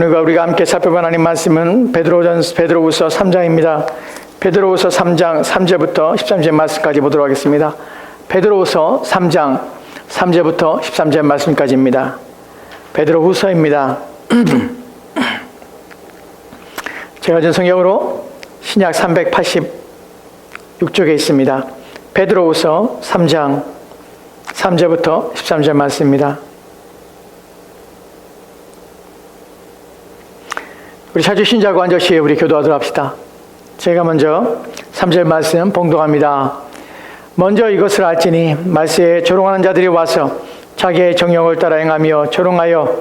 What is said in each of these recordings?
우리가 함께 살펴본 하나님 말씀은 베드로후서 3장입니다. 베드로후서 3장 3절부터 13절 말씀까지 보도록 하겠습니다. 베드로후서 3장 3절부터 13절 말씀까지입니다. 베드로후서입니다. 제가 전 성경으로 신약 386쪽에 있습니다. 베드로후서 3장 3절부터 13절 말씀입니다. 우리 찾으신 자고 앉으시에 우리 기도하도록 합시다. 제가 먼저 3절 말씀 봉독합니다. 먼저 이것을 알지니 말세에 조롱하는 자들이 와서 자기의 정욕을 따라 행하며 조롱하여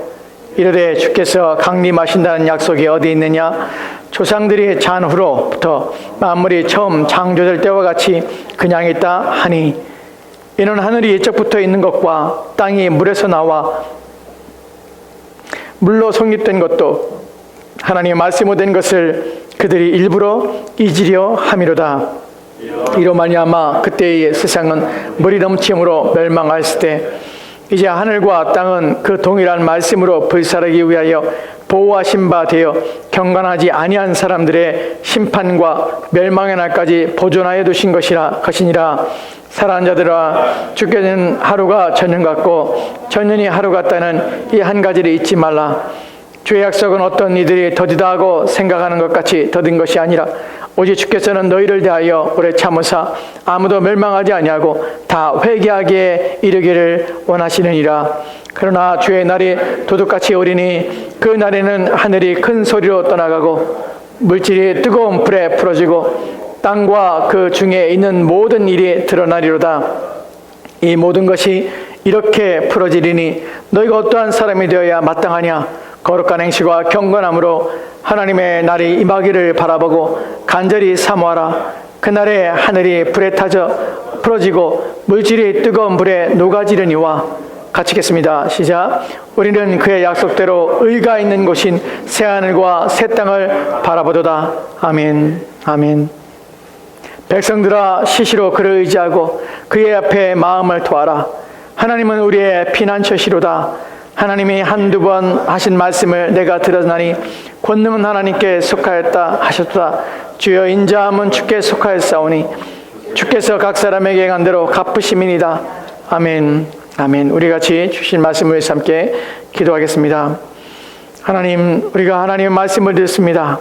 이르되 주께서 강림하신다는 약속이 어디 있느냐? 조상들이 잔 후로부터 만물이 처음 창조될 때와 같이 그냥 있다 하니 이는 하늘이 옛적부터 있는 것과 땅이 물에서 나와 물로 성립된 것도 하나님의 말씀으로 된 것을 그들이 일부러 잊으려 함이로다. 이로 말미암아 그때의 세상은 물이 넘침으로 멸망하였을 때 이제 하늘과 땅은 그 동일한 말씀으로 불살하기 위하여 보호하신 바 되어 경건하지 아니한 사람들의 심판과 멸망의 날까지 보존하여 두신 것이니라. 사랑하는 자들아, 주께는 하루가 전년 같고 전년이 하루 같다는 이 한 가지를 잊지 말라. 주의 약속은 어떤 이들이 더디다 하고 생각하는 것 같이 더딘 것이 아니라 오직 주께서는 너희를 대하여 오래 참으사 아무도 멸망하지 아니하고 다 회개하기에 이르기를 원하시느니라. 그러나 주의 날이 도둑같이 오리니 그 날에는 하늘이 큰 소리로 떠나가고 물질이 뜨거운 불에 풀어지고 땅과 그 중에 있는 모든 일이 드러나리로다. 이 모든 것이 이렇게 풀어지리니 너희가 어떠한 사람이 되어야 마땅하냐? 거룩한 행실과 경건함으로 하나님의 날이 임하기를 바라보고 간절히 사모하라. 그날에 하늘이 불에 타져 풀어지고 물질이 뜨거운 불에 녹아지려니와. 같이 읽겠습니다. 시작. 우리는 그의 약속대로 의가 있는 곳인 새하늘과 새 땅을 바라보도다. 아멘. 아멘. 백성들아, 시시로 그를 의지하고 그의 앞에 마음을 토하라. 하나님은 우리의 피난처시로다. 하나님이 한두 번 하신 말씀을 내가 들었나니 권능은 하나님께 속하였다 하셨다. 주여 인자함은 주께 속하였사오니 주께서 각 사람에게 행한 대로 갚으심이니이다. 아멘. 아멘. 우리 같이 주신 말씀을 위해서 함께 기도하겠습니다. 하나님, 우리가 하나님의 말씀을 듣습니다.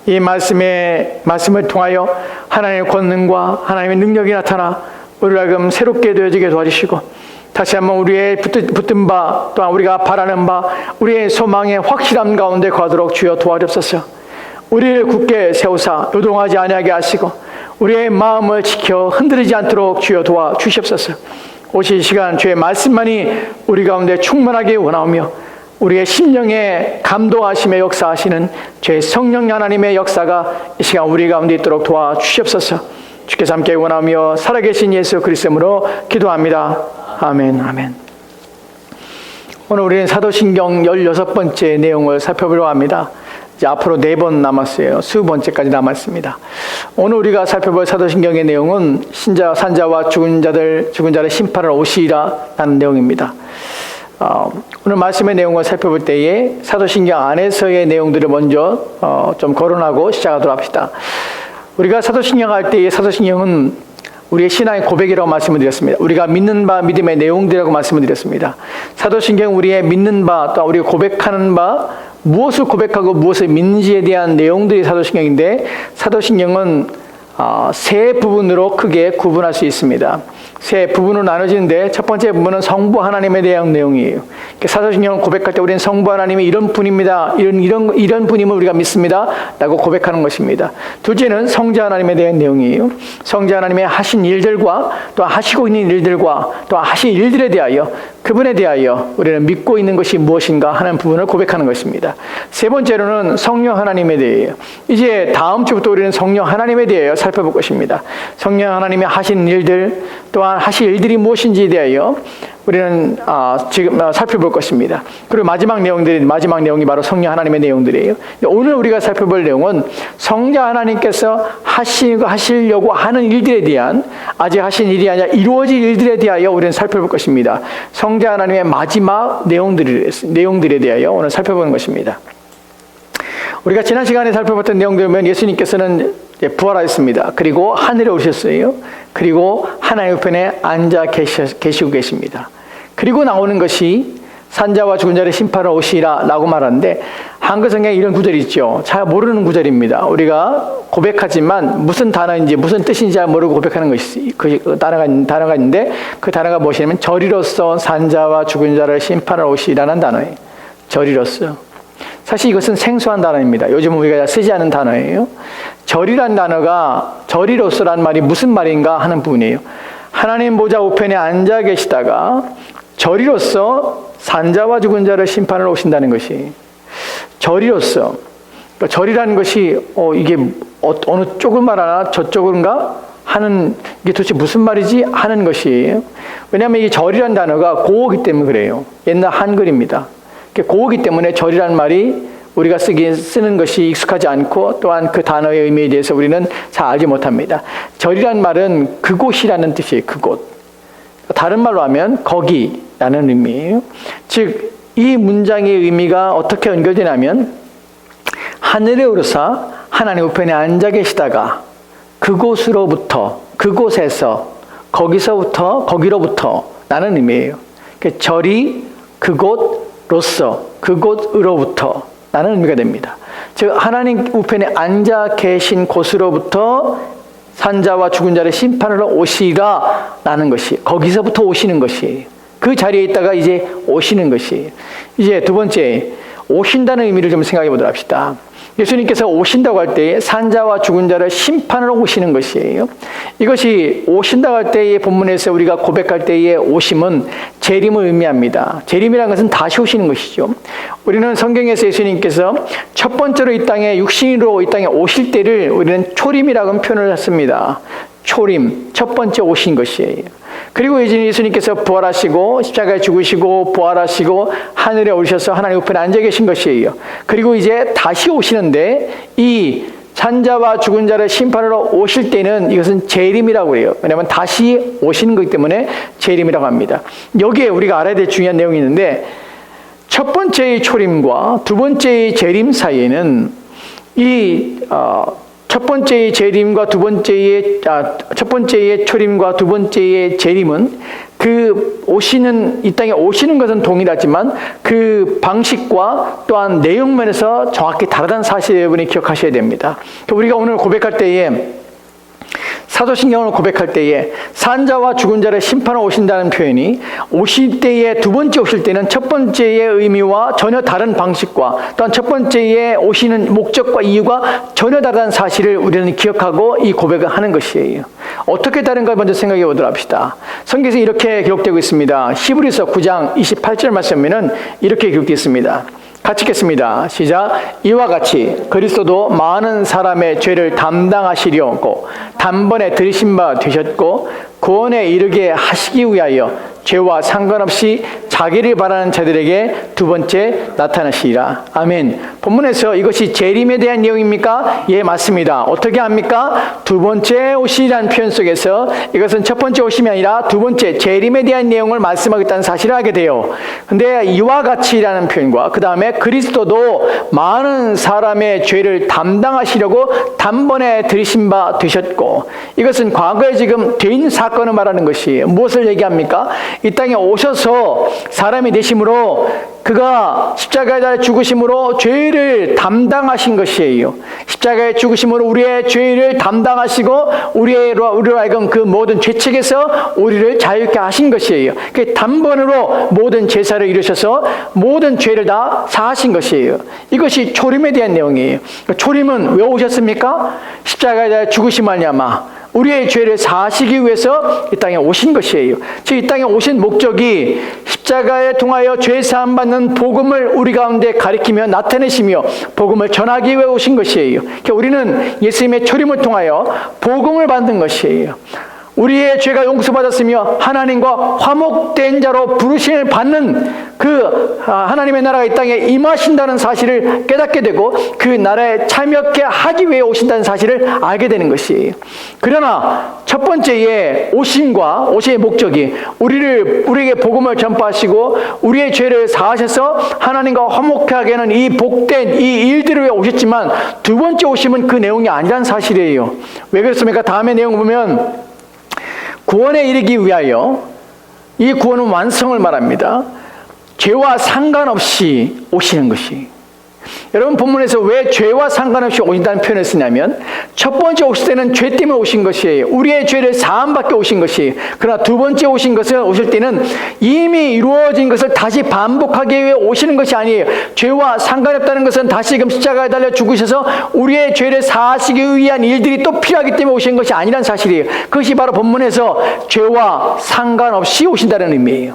이 말씀을 통하여 하나님의 권능과 하나님의 능력이 나타나 우리를 하여금 새롭게 되어지게 도와주시고 다시 한번 우리의 붙든 바 또한 우리가 바라는 바 우리의 소망의 확실함 가운데 거하도록 주여 도와주옵소서. 우리를 굳게 세우사 요동하지 아니하게 하시고 우리의 마음을 지켜 흔들리지 않도록 주여 도와주시옵소서. 오실 시간 주의 말씀만이 우리 가운데 충만하게 원하오며 우리의 심령에 감동하심에 역사하시는 주의 성령 하나님의 역사가 이 시간 우리 가운데 있도록 도와주시옵소서. 주께서 함께 원하며 살아계신 예수 그리스도로 기도합니다. 아멘. 아멘. 오늘 우리는 사도신경 16번째 내용을 살펴보려고 합니다. 이제 앞으로 4번 남았어요. 20번째까지 남았습니다. 오늘 우리가 살펴볼 사도신경의 내용은 산자와 죽은 자를 심판을 오시리라 라는 내용입니다. 오늘 말씀의 내용을 살펴볼 때에 사도신경 안에서의 내용들을 먼저 좀 거론하고 시작하도록 합시다. 우리가 사도신경 할 때의 사도신경은 우리의 신앙의 고백이라고 말씀을 드렸습니다. 우리가 믿는 바 믿음의 내용들이라고 말씀을 드렸습니다. 사도신경 우리의 믿는 바 또 우리가 고백하는 바 무엇을 고백하고 무엇을 믿는지에 대한 내용들이 사도신경인데 사도신경은 세 부분으로 크게 구분할 수 있습니다. 세 부분으로 나눠지는데 첫 번째 부분은 성부 하나님에 대한 내용이에요. 사도신경을 고백할 때 우리는 성부 하나님이 이런 분입니다. 이런 분임을 우리가 믿습니다. 라고 고백하는 것입니다. 둘째는 성자 하나님에 대한 내용이에요. 성자 하나님의 하신 일들과 또 하시고 있는 일들과 또 하실 일들에 대하여 그분에 대하여 우리는 믿고 있는 것이 무엇인가 하는 부분을 고백하는 것입니다. 세 번째로는 성령 하나님에 대해요. 이제 다음 주부터 우리는 성령 하나님에 대하여 살펴볼 것입니다. 성령 하나님의 하신 일들 또한 하실 일들이 무엇인지에 대하여 우리는 지금 살펴볼 것입니다. 그리고 마지막 내용이 바로 성령 하나님의 내용들이에요. 오늘 우리가 살펴볼 내용은 성자 하나님께서 하시려고 하는 일들에 대한 아직 하신 일이 아니라 이루어질 일들에 대하여 우리는 살펴볼 것입니다. 성자 하나님의 마지막 내용들에 대하여 오늘 살펴보는 것입니다. 우리가 지난 시간에 살펴봤던 내용들 보면 예수님께서는 부활하셨습니다. 그리고 하늘에 오셨어요. 그리고 하나님 우편에 앉아 계시고 계십니다. 그리고 나오는 것이 산자와 죽은 자를 심판하러 오시라 라고 말하는데, 한글 성경에 이런 구절이 있죠. 잘 모르는 구절입니다. 우리가 고백하지만 무슨 단어인지 무슨 뜻인지 잘 모르고 고백하는 것이 그 단어가 있는데, 그 단어가 무엇이냐면 절이로서 산자와 죽은 자를 심판하러 오시라는 단어예요. 절이로서. 사실 이것은 생소한 단어입니다. 요즘 우리가 쓰지 않은 단어예요. 절이란 단어가, 절이로서란 말이 무슨 말인가 하는 부분이에요. 하나님 보좌 우편에 앉아 계시다가 절이로서 산자와 죽은 자를 심판하러 오신다는 것이, 절이로서, 그러니까 절이라는 것이 이게 어느 쪽을 말하나 저쪽인가 하는, 이게 도대체 무슨 말이지 하는 것이에요. 왜냐하면 이 절이라는 단어가 고어기 때문에 그래요. 옛날 한글입니다. 고어기 때문에 절이라는 말이 우리가 쓰는 것이 익숙하지 않고, 또한 그 단어의 의미에 대해서 우리는 잘 알지 못합니다. 절이라는 말은 그곳이라는 뜻이에요. 그곳. 다른 말로 하면 거기라는 의미예요. 즉, 이 문장의 의미가 어떻게 연결되냐면, 하늘에 오르사 하나님 우편에 앉아 계시다가 그곳으로부터, 그곳에서, 거기서부터, 거기로부터 라는 의미예요. 절이 그곳로서, 그곳으로부터 라는 의미가 됩니다. 즉, 하나님 우편에 앉아 계신 곳으로부터 산자와 죽은 자를 심판하러 오시라 라는 것이, 거기서부터 오시는 것이, 그 자리에 있다가 이제 오시는 것이. 이제 두 번째, 오신다는 의미를 좀 생각해 보도록 합시다. 예수님께서 오신다고 할 때에 산자와 죽은 자를 심판하러 오시는 것이에요. 이것이 오신다고 할 때의 본문에서 우리가 고백할 때의 오심은 재림을 의미합니다. 재림이라는 것은 다시 오시는 것이죠. 우리는 성경에서 예수님께서 첫 번째로 이 땅에 육신으로 이 땅에 오실 때를 우리는 초림이라고 표현을 했습니다. 초림, 첫 번째 오신 것이에요. 그리고 이제 예수님께서 부활하시고 십자가에 죽으시고 부활하시고 하늘에 오르셔서 하나님 우편에 앉아 계신 것이에요. 그리고 이제 다시 오시는데, 이 산자와 죽은 자를 심판하러 오실 때는 이것은 재림이라고 해요. 왜냐하면 다시 오시는 것이기 때문에 재림이라고 합니다. 여기에 우리가 알아야 될 중요한 내용이 있는데, 첫 번째의 초림과 두 번째의 재림 사이에는 첫 번째의 재림과 첫 번째의 초림과 두 번째의 재림은 이 땅에 오시는 것은 동일하지만 그 방식과 또한 내용면에서 정확히 다르다는 사실을 여러분이 기억하셔야 됩니다. 우리가 오늘 고백할 때에, 사도신경을 고백할 때에 산자와 죽은 자를 심판하러 오신다는 표현이 오실 때에, 두 번째 오실 때는 첫 번째의 의미와 전혀 다른 방식과 또한 첫 번째에 오시는 목적과 이유가 전혀 다른 사실을 우리는 기억하고 이 고백을 하는 것이에요. 어떻게 다른가 먼저 생각해 보도록 합시다. 성경에서 이렇게 기록되고 있습니다. 히브리서 9장 28절 말씀에는 이렇게 기록되어 있습니다. 같이 읽겠습니다. 시작. 이와 같이 그리스도도 많은 사람의 죄를 담당하시려고 단번에 들으신 바 되셨고, 구원에 이르게 하시기 위하여 죄와 상관없이 자기를 바라는 자들에게 두 번째 나타나시리라. 아멘. 본문에서 이것이 재림에 대한 내용입니까? 예, 맞습니다. 어떻게 합니까? 두 번째 오시라는 표현 속에서 이것은 첫 번째 오심이 아니라 두 번째 재림에 대한 내용을 말씀하겠다는 사실을 하게 돼요. 근데 이와 같이라는 표현과 그 다음에 그리스도도 많은 사람의 죄를 담당하시려고 단번에 들으신 바 되셨고, 이것은 과거에 지금 된 사건을 말하는 것이 무엇을 얘기합니까? 이 땅에 오셔서 사람이 되심으로 그가 십자가에 죽으심으로 죄를 담당하신 것이에요. 십자가에 죽으심으로 우리의 죄를 담당하시고 우리로 하여금 그 모든 죄책에서 우리를 자유케 하신 것이에요. 그 단번으로 모든 제사를 이루셔서 모든 죄를 다 사하신 것이에요. 이것이 초림에 대한 내용이에요. 초림은 왜 오셨습니까? 십자가에 죽으심 말미암아 우리의 죄를 사하시기 위해서 이 땅에 오신 것이에요. 즉, 이 땅에 오신 목적이 십자가에 통하여 죄 사함 받는 복음을 우리 가운데 가리키며 나타내시며 복음을 전하기 위해 오신 것이에요. 그러니까 우리는 예수님의 초림을 통하여 복음을 받는 것이에요. 우리의 죄가 용서받았으며 하나님과 화목된 자로 부르심을 받는 그 하나님의 나라가 이 땅에 임하신다는 사실을 깨닫게 되고 그 나라에 참여케 하기 위해 오신다는 사실을 알게 되는 것이에요. 그러나 첫 번째의 오심의 목적이 우리에게 복음을 전파하시고 우리의 죄를 사하셔서 하나님과 화목하게 하는 이 복된 이 일들을 위해 오셨지만, 두 번째 오심은 그 내용이 아니라는 사실이에요. 왜 그렇습니까? 다음의 내용 보면 구원에 이르기 위하여, 이 구원은 완성을 말합니다. 죄와 상관없이 오시는 것이. 여러분, 본문에서 왜 죄와 상관없이 오신다는 표현을 쓰냐면, 첫 번째 오실 때는 죄 때문에 오신 것이에요. 우리의 죄를 사함받게 오신 것이. 그러나 두 번째 오실 때는 이미 이루어진 것을 다시 반복하기 위해 오시는 것이 아니에요. 죄와 상관없다는 것은 다시금 십자가에 달려 죽으셔서 우리의 죄를 사하시기 위한 일들이 또 필요하기 때문에 오신 것이 아니라는 사실이에요. 그것이 바로 본문에서 죄와 상관없이 오신다는 의미예요.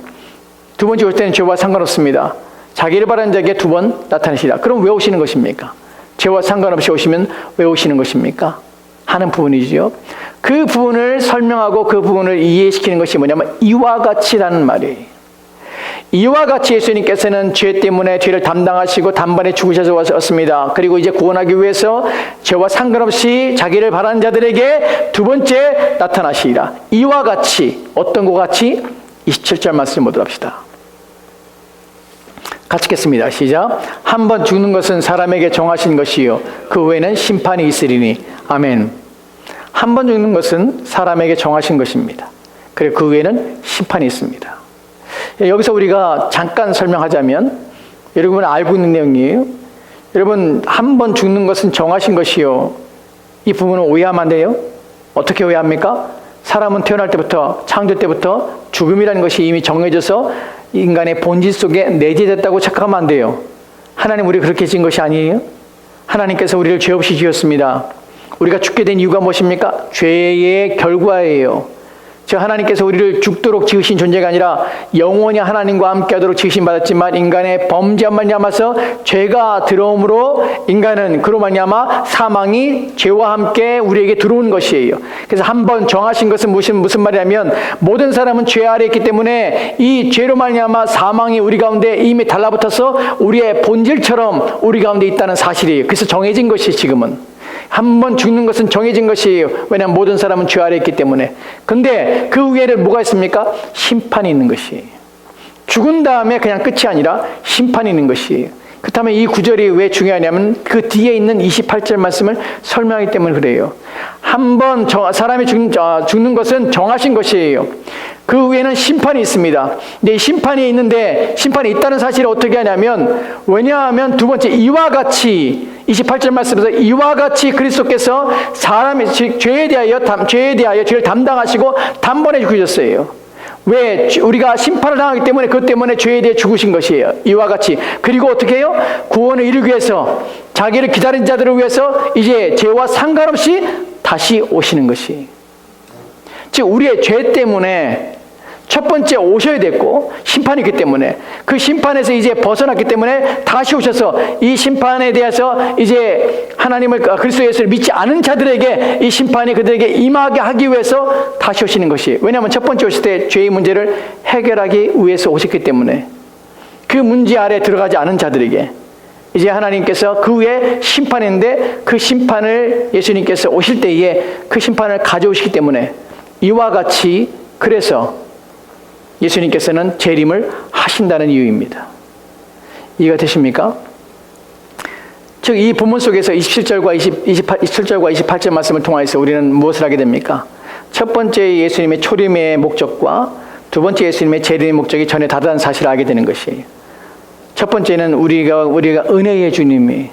두 번째 오실 때는 죄와 상관없습니다. 자기를 바라는 자에게 두 번 나타나시라. 그럼 왜 오시는 것입니까? 죄와 상관없이 오시면 왜 오시는 것입니까? 하는 부분이지요. 그 부분을 설명하고 그 부분을 이해시키는 것이 뭐냐면 이와 같이라는 말이에요. 이와 같이 예수님께서는 죄 때문에 죄를 담당하시고 단번에 죽으셔서 왔습니다. 그리고 이제 구원하기 위해서 죄와 상관없이 자기를 바라는 자들에게 두 번째 나타나시리라. 이와 같이, 어떤 것 같이? 27절 말씀 보도록 합시다. 같이 읽겠습니다. 시작. 한 번 죽는 것은 사람에게 정하신 것이요 그 후에는 심판이 있으리니. 아멘. 한 번 죽는 것은 사람에게 정하신 것입니다. 그리고 그 후에는 심판이 있습니다. 여기서 우리가 잠깐 설명하자면, 여러분 알고 있는 내용이에요. 여러분, 한 번 죽는 것은 정하신 것이요, 이 부분은 오해하면 안 돼요. 어떻게 오해합니까? 사람은 태어날 때부터, 창조 때부터 죽음이라는 것이 이미 정해져서 인간의 본질 속에 내재됐다고 착각하면 안 돼요. 하나님 우리 그렇게 지은 것이 아니에요. 하나님께서 우리를 죄 없이 지었습니다. 우리가 죽게 된 이유가 무엇입니까? 죄의 결과예요. 즉 하나님께서 우리를 죽도록 지으신 존재가 아니라 영원히 하나님과 함께하도록 지으신 받았지만, 인간의 범죄한 말미암아서 죄가 들어옴으로 인간은 그로 말미암아 사망이 죄와 함께 우리에게 들어온 것이에요. 그래서 한번 정하신 것은 무슨 말이냐면, 모든 사람은 죄 아래 있기 때문에 이 죄로 말미암아 사망이 우리 가운데 이미 달라붙어서 우리의 본질처럼 우리 가운데 있다는 사실이에요. 그래서 정해진 것이, 지금은 한 번 죽는 것은 정해진 것이에요. 왜냐하면 모든 사람은 죄 아래 있기 때문에. 근데 그 위에는 뭐가 있습니까? 심판이 있는 것이에요. 죽은 다음에 그냥 끝이 아니라 심판이 있는 것이에요. 그렇다면 이 구절이 왜 중요하냐면, 그 뒤에 있는 28절 말씀을 설명하기 때문에 그래요. 한 번 사람이 죽는 것은 정하신 것이에요. 그 위에는 심판이 있습니다. 근데 이 심판이 있는데, 심판이 있다는 사실을 어떻게 하냐면, 왜냐하면 두 번째, 이와 같이 28절 말씀에서 이와 같이 그리스도께서 사람의 죄에 대하여 죄를 담당하시고 단번에 죽으셨어요. 왜? 우리가 심판을 당하기 때문에, 그것 때문에 죄에 대해 죽으신 것이에요. 이와 같이. 그리고 어떻게 해요? 구원을 이루기 위해서, 자기를 기다린 자들을 위해서 이제 죄와 상관없이 다시 오시는 것이. 즉 우리의 죄 때문에 첫 번째 오셔야 됐고, 심판이 있기 때문에 그 심판에서 이제 벗어났기 때문에 다시 오셔서 이 심판에 대해서 이제 하나님을, 그리스도 예수를 믿지 않은 자들에게 이 심판이 그들에게 임하게 하기 위해서 다시 오시는 것이. 왜냐하면 첫 번째 오실 때 죄의 문제를 해결하기 위해서 오셨기 때문에, 그 문제 아래 들어가지 않은 자들에게 이제 하나님께서 그 후에 심판인데, 그 심판을 예수님께서 오실 때에 그 심판을 가져오시기 때문에, 이와 같이 그래서 예수님께서는 재림을 하신다는 이유입니다. 이해가 되십니까? 즉 이 본문 속에서 27절과 28절 말씀을 통하여서 우리는 무엇을 하게 됩니까? 첫 번째 예수님의 초림의 목적과 두 번째 예수님의 재림의 목적이 전혀 다르다는 사실을 알게 되는 것이에요. 첫 번째는 우리가 은혜의 주님이,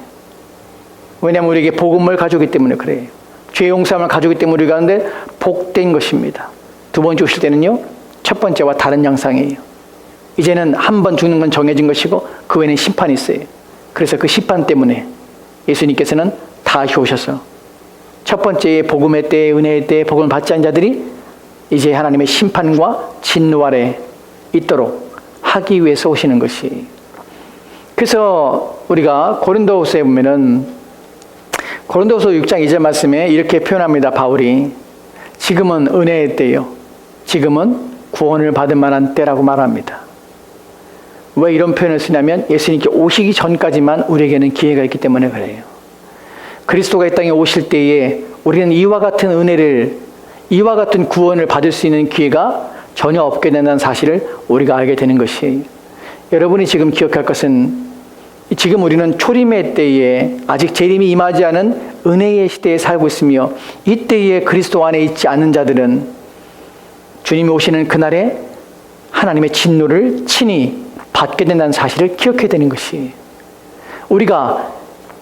왜냐하면 우리에게 복음을 가져오기 때문에 그래요. 죄 용서함을 가져오기 때문에 우리 가운데 복된 것입니다. 두 번째 오실 때는요, 첫 번째와 다른 양상이에요. 이제는 한 번 죽는 건 정해진 것이고 그 외에는 심판이 있어요. 그래서 그 심판 때문에 예수님께서는 다시 오셔서 첫 번째의 복음의 때, 은혜의 때 복음을 받지 않은 자들이 이제 하나님의 심판과 진노 아래 있도록 하기 위해서 오시는 것이. 그래서 우리가 고린도후서에 보면은, 고린도후서 6장 2절 말씀에 이렇게 표현합니다. 바울이, 지금은 은혜의 때요. 지금은 구원을 받을 만한 때라고 말합니다. 왜 이런 표현을 쓰냐면 예수님께 오시기 전까지만 우리에게는 기회가 있기 때문에 그래요. 그리스도가 이 땅에 오실 때에 우리는 이와 같은 은혜를, 이와 같은 구원을 받을 수 있는 기회가 전혀 없게 된다는 사실을 우리가 알게 되는 것이에요. 여러분이 지금 기억할 것은 지금 우리는 초림의 때에 아직 재림이 임하지 않은 은혜의 시대에 살고 있으며 이 때에 그리스도 안에 있지 않는 자들은 주님이 오시는 그날에 하나님의 진노를 친히 받게 된다는 사실을 기억해야 되는 것이에요. 우리가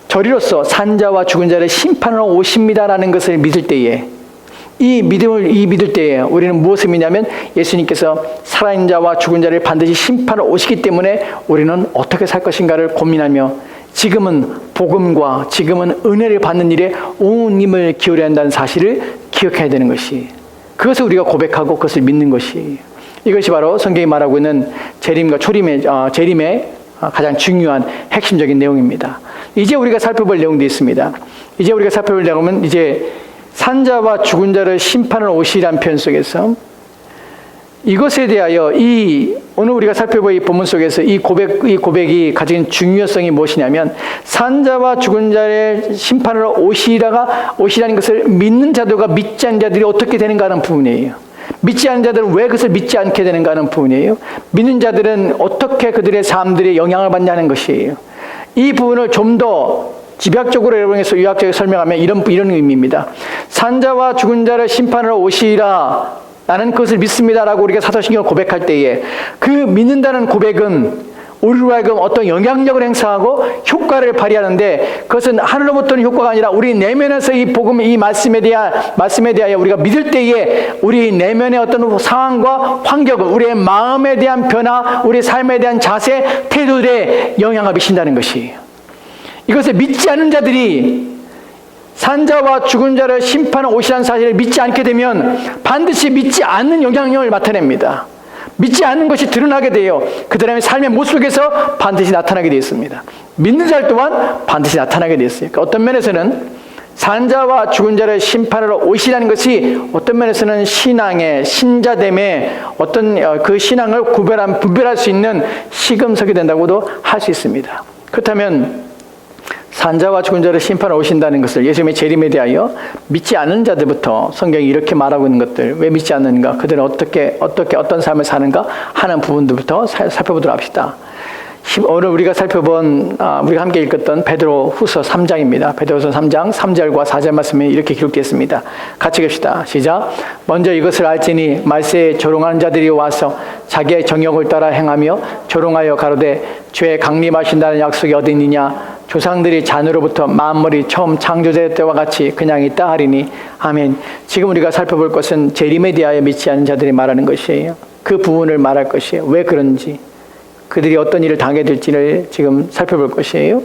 저리로서 산자와 죽은 자를 심판하러 오십니다라는 것을 믿을 때에 이 믿을 때에 우리는 무엇을 믿냐면 예수님께서 살아있는 자와 죽은 자를 반드시 심판하러 오시기 때문에 우리는 어떻게 살 것인가를 고민하며 지금은 복음과 지금은 은혜를 받는 일에 온 힘을 기울여야 한다는 사실을 기억해야 되는 것이, 그것을 우리가 고백하고 그것을 믿는 것이, 이것이 바로 성경이 말하고 있는 재림과 초림의 재림의 가장 중요한 핵심적인 내용입니다. 이제 우리가 살펴볼 내용도 있습니다. 이제 우리가 살펴볼 내용은 이제 산자와 죽은 자를 심판을 오시라는 표현 속에서 이것에 대하여 오늘 우리가 살펴볼 이 본문 속에서 이 고백이 가진 중요성이 무엇이냐면 산자와 죽은 자를 심판으로 오시라는 것을 믿는 자들과 믿지 않는 자들이 어떻게 되는가 하는 부분이에요. 믿지 않는 자들은 왜 그것을 믿지 않게 되는가 하는 부분이에요. 믿는 자들은 어떻게 그들의 삶들이 영향을 받냐는 것이에요. 이 부분을 좀 더 집약적으로 여러분에서 요약적으로 설명하면 이런 의미입니다. 산자와 죽은 자를 심판으로 오시라, 나는 그것을 믿습니다라고 우리가 사도신경을 고백할 때에 그 믿는다는 고백은 우리로 하여금 어떤 영향력을 행사하고 효과를 발휘하는데, 그것은 하늘로부터 오는 효과가 아니라 우리 내면에서 이 복음, 이 말씀에 대하여 우리가 믿을 때에 우리 내면의 어떤 상황과 환경을, 우리의 마음에 대한 변화, 우리의 삶에 대한 자세, 태도들에 영향을 미친다는 것이에요. 이것을 믿지 않는 자들이 산자와 죽은 자를 심판하러 오시라는 사실을 믿지 않게 되면 반드시 믿지 않는 영향력을 나타냅니다. 믿지 않는 것이 드러나게 돼요. 그 다음에 삶의 모습 속에서 반드시 나타나게 되어 있습니다. 믿는 자 또한 반드시 나타나게 되어 있어요. 그러니까 어떤 면에서는 산자와 죽은 자를 심판하러 오시라는 것이 어떤 면에서는 신앙의 신자됨의 어떤 그 신앙을 분별할 수 있는 시금석이 된다고도 할 수 있습니다. 그렇다면 산자와 죽은 자를 심판하러 오신다는 것을 예수님의 재림에 대하여 믿지 않는 자들부터 성경이 이렇게 말하고 있는 것들, 왜 믿지 않는가, 그들은 어떤 삶을 사는가 하는 부분들부터 살펴보도록 합시다. 오늘 우리가 우리가 함께 읽었던 베드로 후서 3장입니다. 베드로서 3장 3절과 4절 말씀이 이렇게 기록되어 있습니다. 같이 읽읍시다. 시작. 먼저 이것을 알지니 말세에 조롱하는 자들이 와서 자기의 정욕을 따라 행하며 조롱하여 가로되 죄에 강림하신다는 약속이 어디 있느냐. 조상들이 잔으로부터 만물이 처음 창조될 때와 같이 그냥 있다 하리니. 아멘. 지금 우리가 살펴볼 것은 재림에 대하여 믿지 않는 자들이 말하는 것이에요. 그 부분을 말할 것이에요. 왜 그런지, 그들이 어떤 일을 당하게 될지를 지금 살펴볼 것이에요.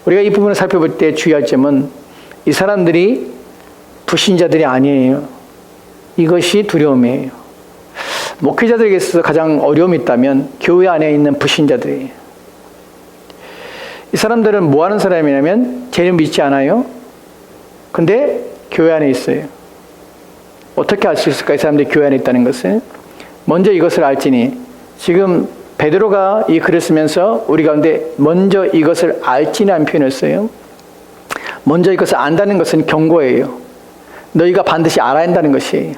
우리가 이 부분을 살펴볼 때 주의할 점은 이 사람들이 불신자들이 아니에요. 이것이 두려움이에요. 목회자들에게 있어서 가장 어려움이 있다면 교회 안에 있는 불신자들이에요. 이 사람들은 뭐 하는 사람이냐면 재림 믿지 않아요. 근데 교회 안에 있어요. 어떻게 알 수 있을까? 이 사람들이 교회 안에 있다는 것을. 먼저 이것을 알지니, 지금 베드로가 이 글을 쓰면서 우리 가운데 먼저 이것을 알지라는 표현을 써요. 먼저 이것을 안다는 것은 경고예요. 너희가 반드시 알아야 한다는 것이에요.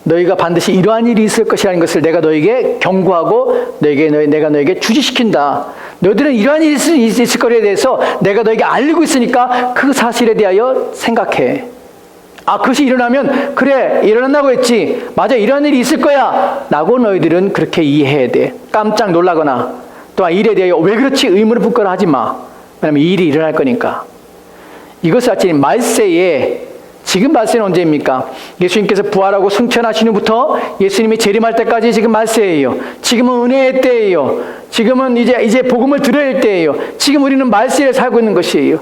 너희가 반드시 이러한 일이 있을 것이라는 것을 내가 너에게 경고하고 내가 너에게 주지시킨다. 너희들은 이러한 일이 있을 거에 대해서 내가 너에게 알리고 있으니까 그 사실에 대하여 생각해. 그것이 일어나면 그래, 일어난다고 했지, 맞아, 이런 일이 있을 거야 라고 너희들은 그렇게 이해해야 돼. 깜짝 놀라거나 또한 일에 대하여 왜 그렇지 의문을 붙거나 하지 마. 왜냐하면 이 일이 일어날 거니까. 이것을 알지. 말세에, 지금 말세는 언제입니까? 예수님께서 부활하고 승천하신 후부터 예수님이 재림할 때까지 지금 말세예요. 지금은 은혜의 때예요. 지금은 이제 복음을 들어야 할 때예요. 지금 우리는 말세에 살고 있는 것이에요.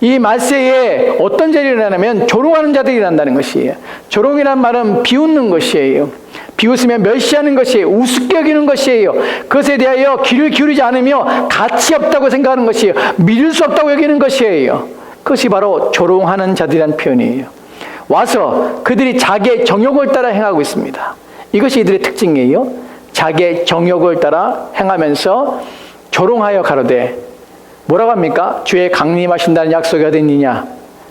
이 말세에 어떤 일이 일어나냐면 조롱하는 자들이 일어난다는 것이에요. 조롱이란 말은 비웃는 것이에요. 비웃으면 멸시하는 것이에요. 우습게 여기는 것이에요. 그것에 대하여 귀를 기울이지 않으며 가치 없다고 생각하는 것이에요. 믿을 수 없다고 여기는 것이에요. 그것이 바로 조롱하는 자들이라는 표현이에요. 와서 그들이 자기의 정욕을 따라 행하고 있습니다. 이것이 이들의 특징이에요. 자기의 정욕을 따라 행하면서 조롱하여 가로되, 뭐라고 합니까? 주의 강림하신다는 약속이 어디 있느냐?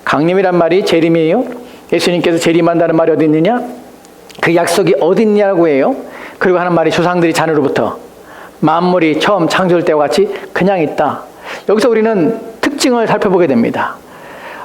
강림이란 말이 재림이에요. 예수님께서 재림한다는 말이 어디 있느냐? 그 약속이 어디 있냐고 해요. 그리고 하는 말이 조상들이 잔으로부터 만물이 처음 창조될 때와 같이 그냥 있다. 여기서 우리는 특징을 살펴보게 됩니다.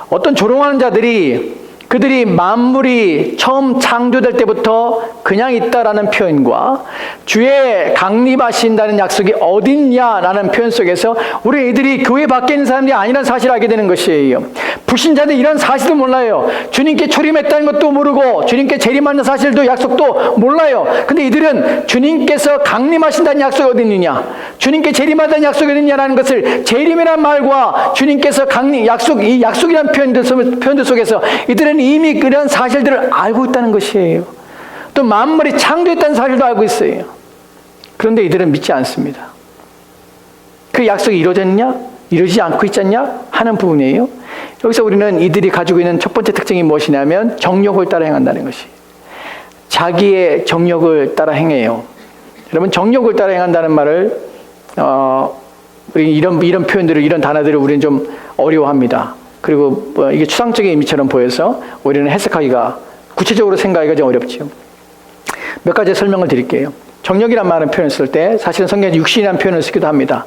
어떤 조롱하는 자들이 그들이 만물이 처음 창조될 때부터 그냥 있다라는 표현과 주의 강림하신다는 약속이 어딨냐라는 표현 속에서 우리 이들이 교회 밖에 있는 사람들이 아니라는 사실을 알게 되는 것이에요. 불신자들이 이런 사실도 몰라요. 주님께 초림했다는 것도 모르고 주님께 재림하는 사실도 약속도 몰라요. 근데 이들은 주님께서 강림하신다는 약속이 어디 있느냐, 주님께 재림한다는 약속이 어디 있냐라는 것을 재림이라는 말과 주님께서 강림, 이 약속이라는 표현들 속에서 이들은 이미 그런 사실들을 알고 있다는 것이에요. 또 만물이 창조했다는 사실도 알고 있어요. 그런데 이들은 믿지 않습니다. 그 약속이 이루어졌냐? 이루어지지 않고 있지 않냐? 하는 부분이에요. 여기서 우리는 이들이 가지고 있는 첫 번째 특징이 무엇이냐면 정욕을 따라 행한다는 것이. 자기의 정욕을 따라 행해요. 여러분, 정욕을 따라 행한다는 말을 우리 이런 표현들을, 이런 단어들을 우리는 좀 어려워합니다. 그리고 이게 추상적인 의미처럼 보여서 우리는 해석하기가, 구체적으로 생각하기가 좀 어렵죠. 몇 가지 설명을 드릴게요. 정욕이란 말은 표현을 쓸 때 사실은 성경에 육신이라는 표현을 쓰기도 합니다.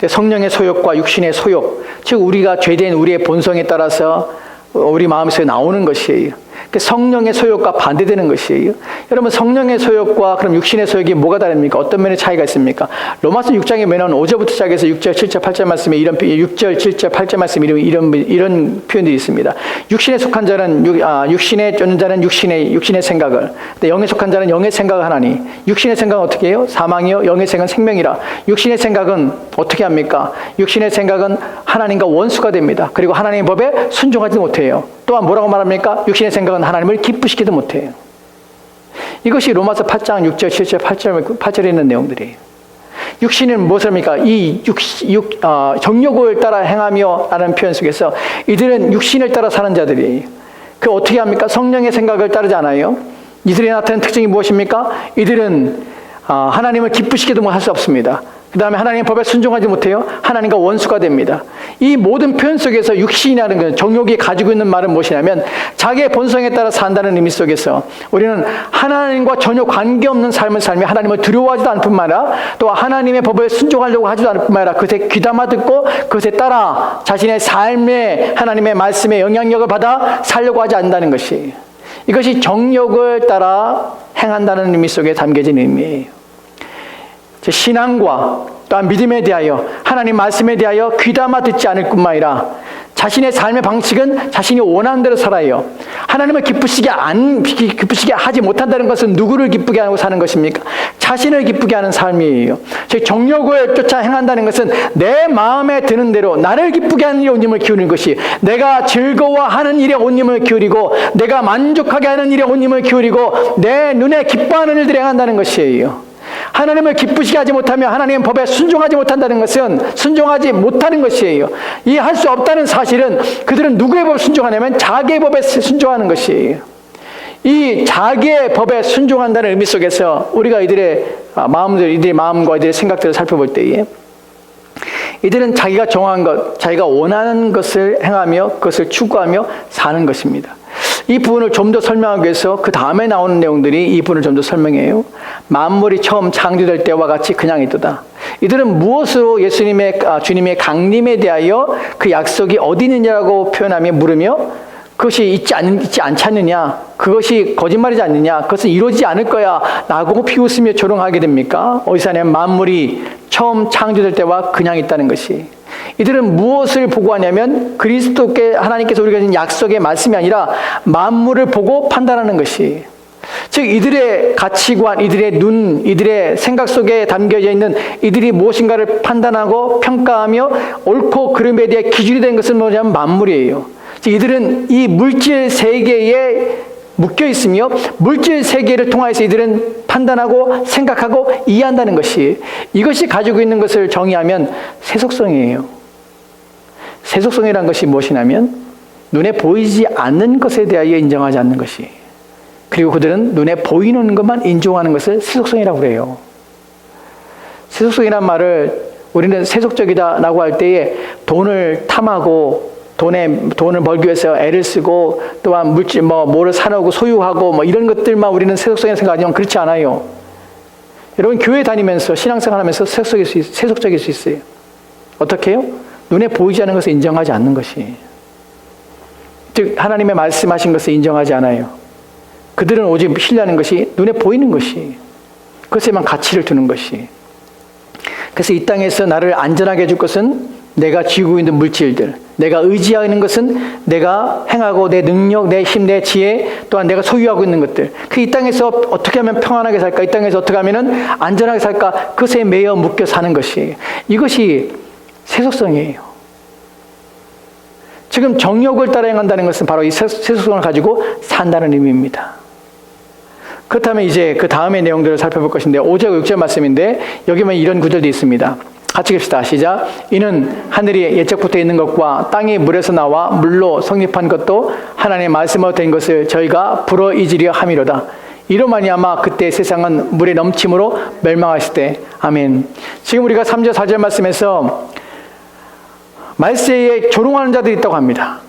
성령의 소욕과 육신의 소욕, 즉 우리가 죄된 우리의 본성에 따라서 우리 마음에서 나오는 것이에요. 성령의 소욕과 반대되는 것이에요. 여러분, 성령의 소욕과 그럼 육신의 소욕이 뭐가 다릅니까? 어떤 면의 차이가 있습니까? 로마서 6장에 보면 5절부터 시작해서 6절, 7절, 8절 말씀에 6절, 7절, 8절 말씀에 이런 표현들이 있습니다. 육신에 속한 자는 육신에 쫓는 자는 육신의 생각을, 영에 속한 자는 영의 생각을 하나니, 육신의 생각은 어떻게 해요? 사망이요, 영의 생각은 생명이라. 육신의 생각은 어떻게 합니까? 육신의 생각은 하나님과 원수가 됩니다. 그리고 하나님의 법에 순종하지 못해요. 또한 뭐라고 말합니까? 육신의 생각은 하나님을 기쁘시키도 못해요. 이것이 로마서 8장 6절, 7절, 8절에 있는 내용들이에요. 육신은 무엇을 합니까? 정욕을 따라 행하며 라는 표현 속에서 이들은 육신을 따라 사는 자들이에요. 그 어떻게 합니까? 성령의 생각을 따르지 않아요. 이들이 나타나는 특징이 무엇입니까? 이들은 하나님을 기쁘시키도 할 수 없습니다. 그 다음에 하나님의 법에 순종하지 못해요. 하나님과 원수가 됩니다. 이 모든 표현 속에서 육신이라는 것, 정욕이 가지고 있는 말은 무엇이냐면 자기의 본성에 따라 산다는 의미 속에서 우리는 하나님과 전혀 관계없는 삶을 살며 하나님을 두려워하지도 않을 뿐만 아니라 또 하나님의 법에 순종하려고 하지도 않을 뿐만 아니라 그것에 귀담아 듣고 그것에 따라 자신의 삶에 하나님의 말씀에 영향력을 받아 살려고 하지 않는다는 것이, 이것이 정욕을 따라 행한다는 의미 속에 담겨진 의미예요. 신앙과 또한 믿음에 대하여 하나님 말씀에 대하여 귀담아 듣지 않을 뿐만 아니라 자신의 삶의 방식은 자신이 원하는 대로 살아요. 하나님을 기쁘시게 하지 못한다는 것은 누구를 기쁘게 하고 사는 것입니까? 자신을 기쁘게 하는 삶이에요. 즉 정욕을 쫓아 행한다는 것은 내 마음에 드는 대로 나를 기쁘게 하는 일에 온 힘을 기울이는 것이, 내가 즐거워하는 일에 온 힘을 기울이고 내가 만족하게 하는 일에 온 힘을 기울이고 내 눈에 기뻐하는 일들을 행한다는 것이에요. 하나님을 기쁘시게 하지 못하며 하나님의 법에 순종하지 못한다는 것은 순종하지 못하는 것이에요. 이 할 수 없다는 사실은 그들은 누구의 법에 순종하냐면 자기의 법에 순종하는 것이에요. 이 자기의 법에 순종한다는 의미 속에서 우리가 이들의 마음과 이들의 생각들을 살펴볼 때에 이들은 자기가 정한 것, 자기가 원하는 것을 행하며 그것을 추구하며 사는 것입니다. 이 부분을 좀 더 설명하기 위해서 그 다음에 나오는 내용들이 이 부분을 좀 더 설명해요. 만물이 처음 창조될 때와 같이 그냥 있도다. 이들은 무엇으로 주님의 강림에 대하여 그 약속이 어디 있느냐고 표현하며 물으며 그것이 있지 않지 않느냐, 그것이 거짓말이지 않느냐, 그것은 이루어지지 않을 거야 라고 비웃으며 조롱하게 됩니까? 어디서 하냐면 만물이 처음 창조될 때와 그냥 있다는 것이, 이들은 무엇을 보고 하냐면 그리스도께 하나님께서 우리가 주신 약속의 말씀이 아니라 만물을 보고 판단하는 것이, 즉 이들의 가치관, 이들의 눈, 이들의 생각 속에 담겨져 있는 이들이 무엇인가를 판단하고 평가하며 옳고 그름에 대해 기준이 된 것은 뭐냐면 만물이에요. 즉 이들은 이 물질 세계에 묶여 있으며 물질 세계를 통하여서 이들은 판단하고 생각하고 이해한다는 것이, 이것이 가지고 있는 것을 정의하면 세속성이에요. 세속성이라는 것이 무엇이냐면 눈에 보이지 않는 것에 대하여 인정하지 않는 것이, 그리고 그들은 눈에 보이는 것만 인정하는 것을 세속성이라고 그래요. 세속성이란 말을 우리는 세속적이다라고 할 때에 돈을 탐하고 돈을 벌기 위해서 애를 쓰고 또한 물질 뭐를 사놓고 소유하고 이런 것들만 우리는 세속성이라고 생각하지만 그렇지 않아요. 여러분 교회 다니면서 신앙생활하면서 세속적일 수 있어요. 어떻게 해요? 눈에 보이지 않는 것을 인정하지 않는 것이, 즉 하나님의 말씀하신 것을 인정하지 않아요. 그들은 오직 신뢰하는 것이 눈에 보이는 것이, 그것에만 가치를 두는 것이. 그래서 이 땅에서 나를 안전하게 해줄 것은 내가 쥐고 있는 물질들, 내가 의지하는 것은 내가 행하고 내 능력, 내 힘, 내 지혜, 또한 내가 소유하고 있는 것들. 그 이 땅에서 어떻게 하면 평안하게 살까? 이 땅에서 어떻게 하면 안전하게 살까? 그것에 매여 묶여 사는 것이, 이것이 세속성이에요. 지금 정욕을 따라 행한다는 것은 바로 이 세속성을 가지고 산다는 의미입니다. 그렇다면 이제 그 다음의 내용들을 살펴볼 것인데 5절 6절 말씀인데 여기만 이런 구절도 있습니다. 같이 읽읍시다. 시작. 이는 하늘이 예적부터 있는 것과 땅이 물에서 나와 물로 성립한 것도 하나님의 말씀으로 된 것을 저희가 불어 잊으려 함이로다. 이로 말미암아 그때 세상은 물에 넘침으로 멸망하실 때. 아멘. 지금 우리가 3절 4절 말씀에서 말세에 조롱하는 자들이 있다고 합니다.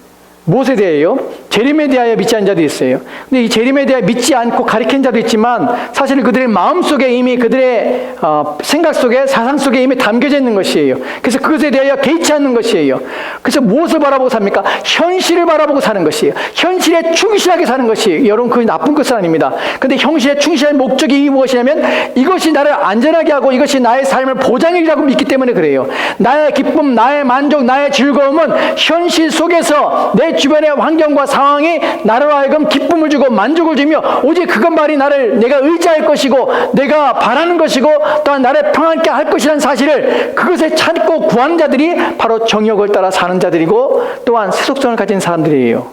무엇에 대하여? 재림에 대하여 믿지 않는 자도 있어요. 근데 이 재림에 대하여 믿지 않고 가리킨 자도 있지만 사실 그들의 마음 속에 이미 그들의 생각 속에 사상 속에 이미 담겨져 있는 것이에요. 그래서 그것에 대하여 개의치 않는 것이에요. 그래서 무엇을 바라보고 삽니까? 현실을 바라보고 사는 것이에요. 현실에 충실하게 사는 것이, 여러분 그게 나쁜 것은 아닙니다. 근데 현실에 충실한 목적이 무엇이냐면 이것이 나를 안전하게 하고 이것이 나의 삶을 보장이라고 믿기 때문에 그래요. 나의 기쁨, 나의 만족, 나의 즐거움은 현실 속에서 내 주변의 환경과 상황이 나로 하여금 기쁨을 주고 만족을 주며 오직 그것만이 나를 내가 의지할 것이고 내가 바라는 것이고 또한 나를 평안케 할 것이라는 사실을 그것에 찾고 구하는 자들이 바로 정욕을 따라 사는 자들이고 또한 세속성을 가진 사람들이에요.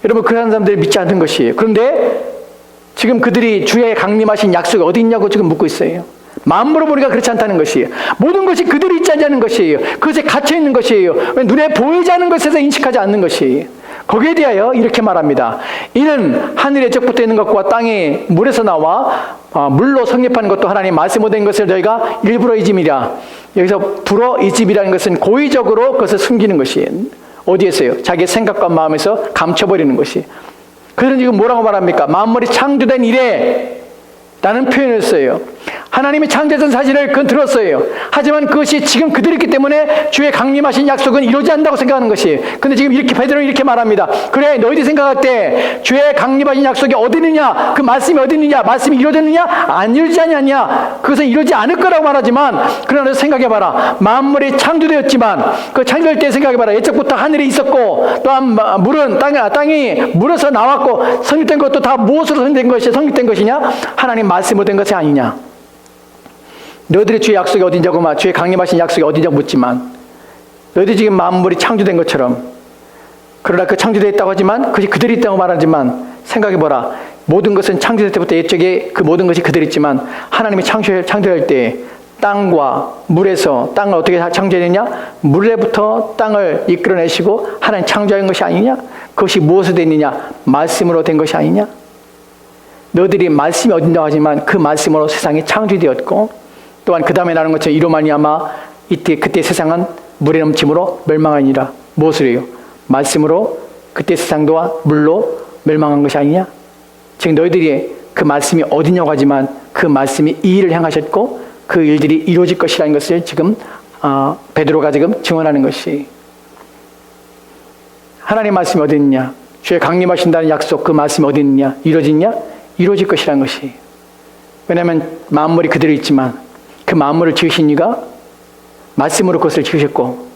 여러분 그런 사람들을 믿지 않는 것이에요. 그런데 지금 그들이 주의 강림하신 약속이 어디 있냐고 지금 묻고 있어요. 마음으로 보니까 그렇지 않다는 것이에요. 모든 것이 그들이 있지 않는 것이에요. 그것에 갇혀 있는 것이에요. 눈에 보이지 않는 것에서 인식하지 않는 것이에요. 거기에 대하여 이렇게 말합니다. 이는 하늘의 적부터 있는 것과 땅이 물에서 나와 물로 성립한 것도 하나님 말씀으로 된 것을 저희가 일부러 잊음이라. 여기서 불어 잊음이라는 것은 고의적으로 그것을 숨기는 것이에요. 어디에서요? 자기의 생각과 마음에서 감춰버리는 것이. 그들은 지금 뭐라고 말합니까? 만물이 창조된 이래 라는 표현을 써요. 하나님이 창조했던 사실을 그건 들었어요. 하지만 그것이 지금 그들이 있기 때문에 주의 강림하신 약속은 이루어지지 않는다고 생각하는 것이에요. 근데 지금 이렇게 베드로는 이렇게 말합니다. 그래 너희들이 생각할 때 주의 강림하신 약속이 어디 있느냐? 그 말씀이 어디 있느냐? 말씀이 이루어졌느냐? 안 이루어지지 않느냐? 그것은 이루어지지 않을 거라고 말하지만 그러나 생각해봐라. 만물이 창조되었지만 그 창조될 때 생각해봐라. 예적부터 하늘이 있었고 또한 물은 땅이 물에서 나왔고 성립된 것도 다 무엇으로 성립된 것이냐? 하나님 말씀으로 된 것이 아니냐? 너희들이 주의 약속이 어디냐고 주의 강림하신 약속이 어디냐고 묻지만 너희들이 지금 만물이 창조된 것처럼 그러나 그 창조되어 있다고 하지만 그것이 그들이 있다고 말하지만 생각해보라. 모든 것은 창조될 때부터 옛적에 그 모든 것이 그들이 있지만 하나님이 창조할 때 땅과 물에서 땅을 어떻게 창조했느냐? 물에부터 땅을 이끌어내시고 하나님 창조한 것이 아니냐? 그것이 무엇으로 되어 있느냐? 말씀으로 된 것이 아니냐? 너희들이 말씀이 어딘다고 하지만 그 말씀으로 세상이 창조되었고 또한 그 다음에 나는 것처럼 이로 말미암아 그때 세상은 물에 넘침으로 멸망하니라. 무엇을 해요? 말씀으로 그때 세상도 물로 멸망한 것이 아니냐? 지금 너희들이 그 말씀이 어디냐고 하지만 그 말씀이 이 일을 행하셨고 그 일들이 이루어질 것이라는 것을 지금 베드로가 지금 증언하는 것이, 하나님 말씀이 어디 있느냐? 주의 강림하신다는 약속 그 말씀이 어디 있느냐? 이루어지냐? 이루어질 것이라는 것이. 왜냐하면 만물이 그대로 있지만 그 만물을 지으신 이가 말씀으로 그것을 지으셨고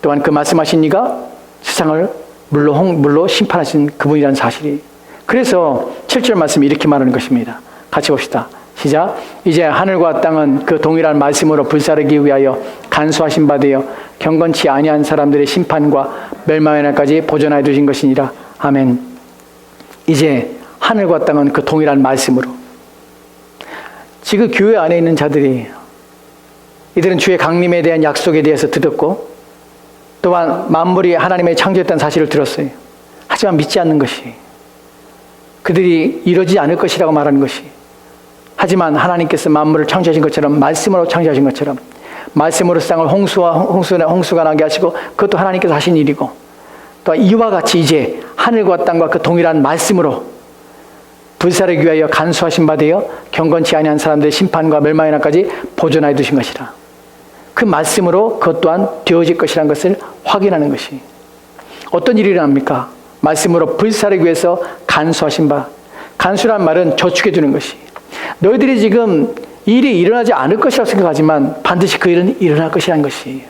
또한 그 말씀하신 이가 세상을 물로 심판하신 그분이라는 사실이. 그래서 7절 말씀이 이렇게 말하는 것입니다. 같이 봅시다. 시작. 이제 하늘과 땅은 그 동일한 말씀으로 불사르기 위하여 간수하신 바 되어 경건치 아니한 사람들의 심판과 멸망의 날까지 보존하여 두신 것이니라. 아멘. 이제 하늘과 땅은 그 동일한 말씀으로. 지금 교회 안에 있는 자들이 이들은 주의 강림에 대한 약속에 대해서 들었고 또한 만물이 하나님의 창조했다는 사실을 들었어요. 하지만 믿지 않는 것이, 그들이 이루어지지 않을 것이라고 말하는 것이, 하지만 하나님께서 만물을 창조하신 것처럼, 말씀으로 창조하신 것처럼, 말씀으로 세상을 홍수가 나게 하시고, 그것도 하나님께서 하신 일이고, 또 이와 같이 이제 하늘과 땅과 그 동일한 말씀으로 불사르기 위하여 간수하신 바 되어 경건치 아니한 사람들의 심판과 멸망의 날까지 보존하여 두신 것이라. 그 말씀으로 그것 또한 되어질 것이라는 것을 확인하는 것이, 어떤 일이 일어납니까? 말씀으로 불사르기 위해서 간수하신 바. 간수란 말은 저축해 두는 것이, 너희들이 지금 일이 일어나지 않을 것이라고 생각하지만 반드시 그 일은 일어날 것이라는 것이에요.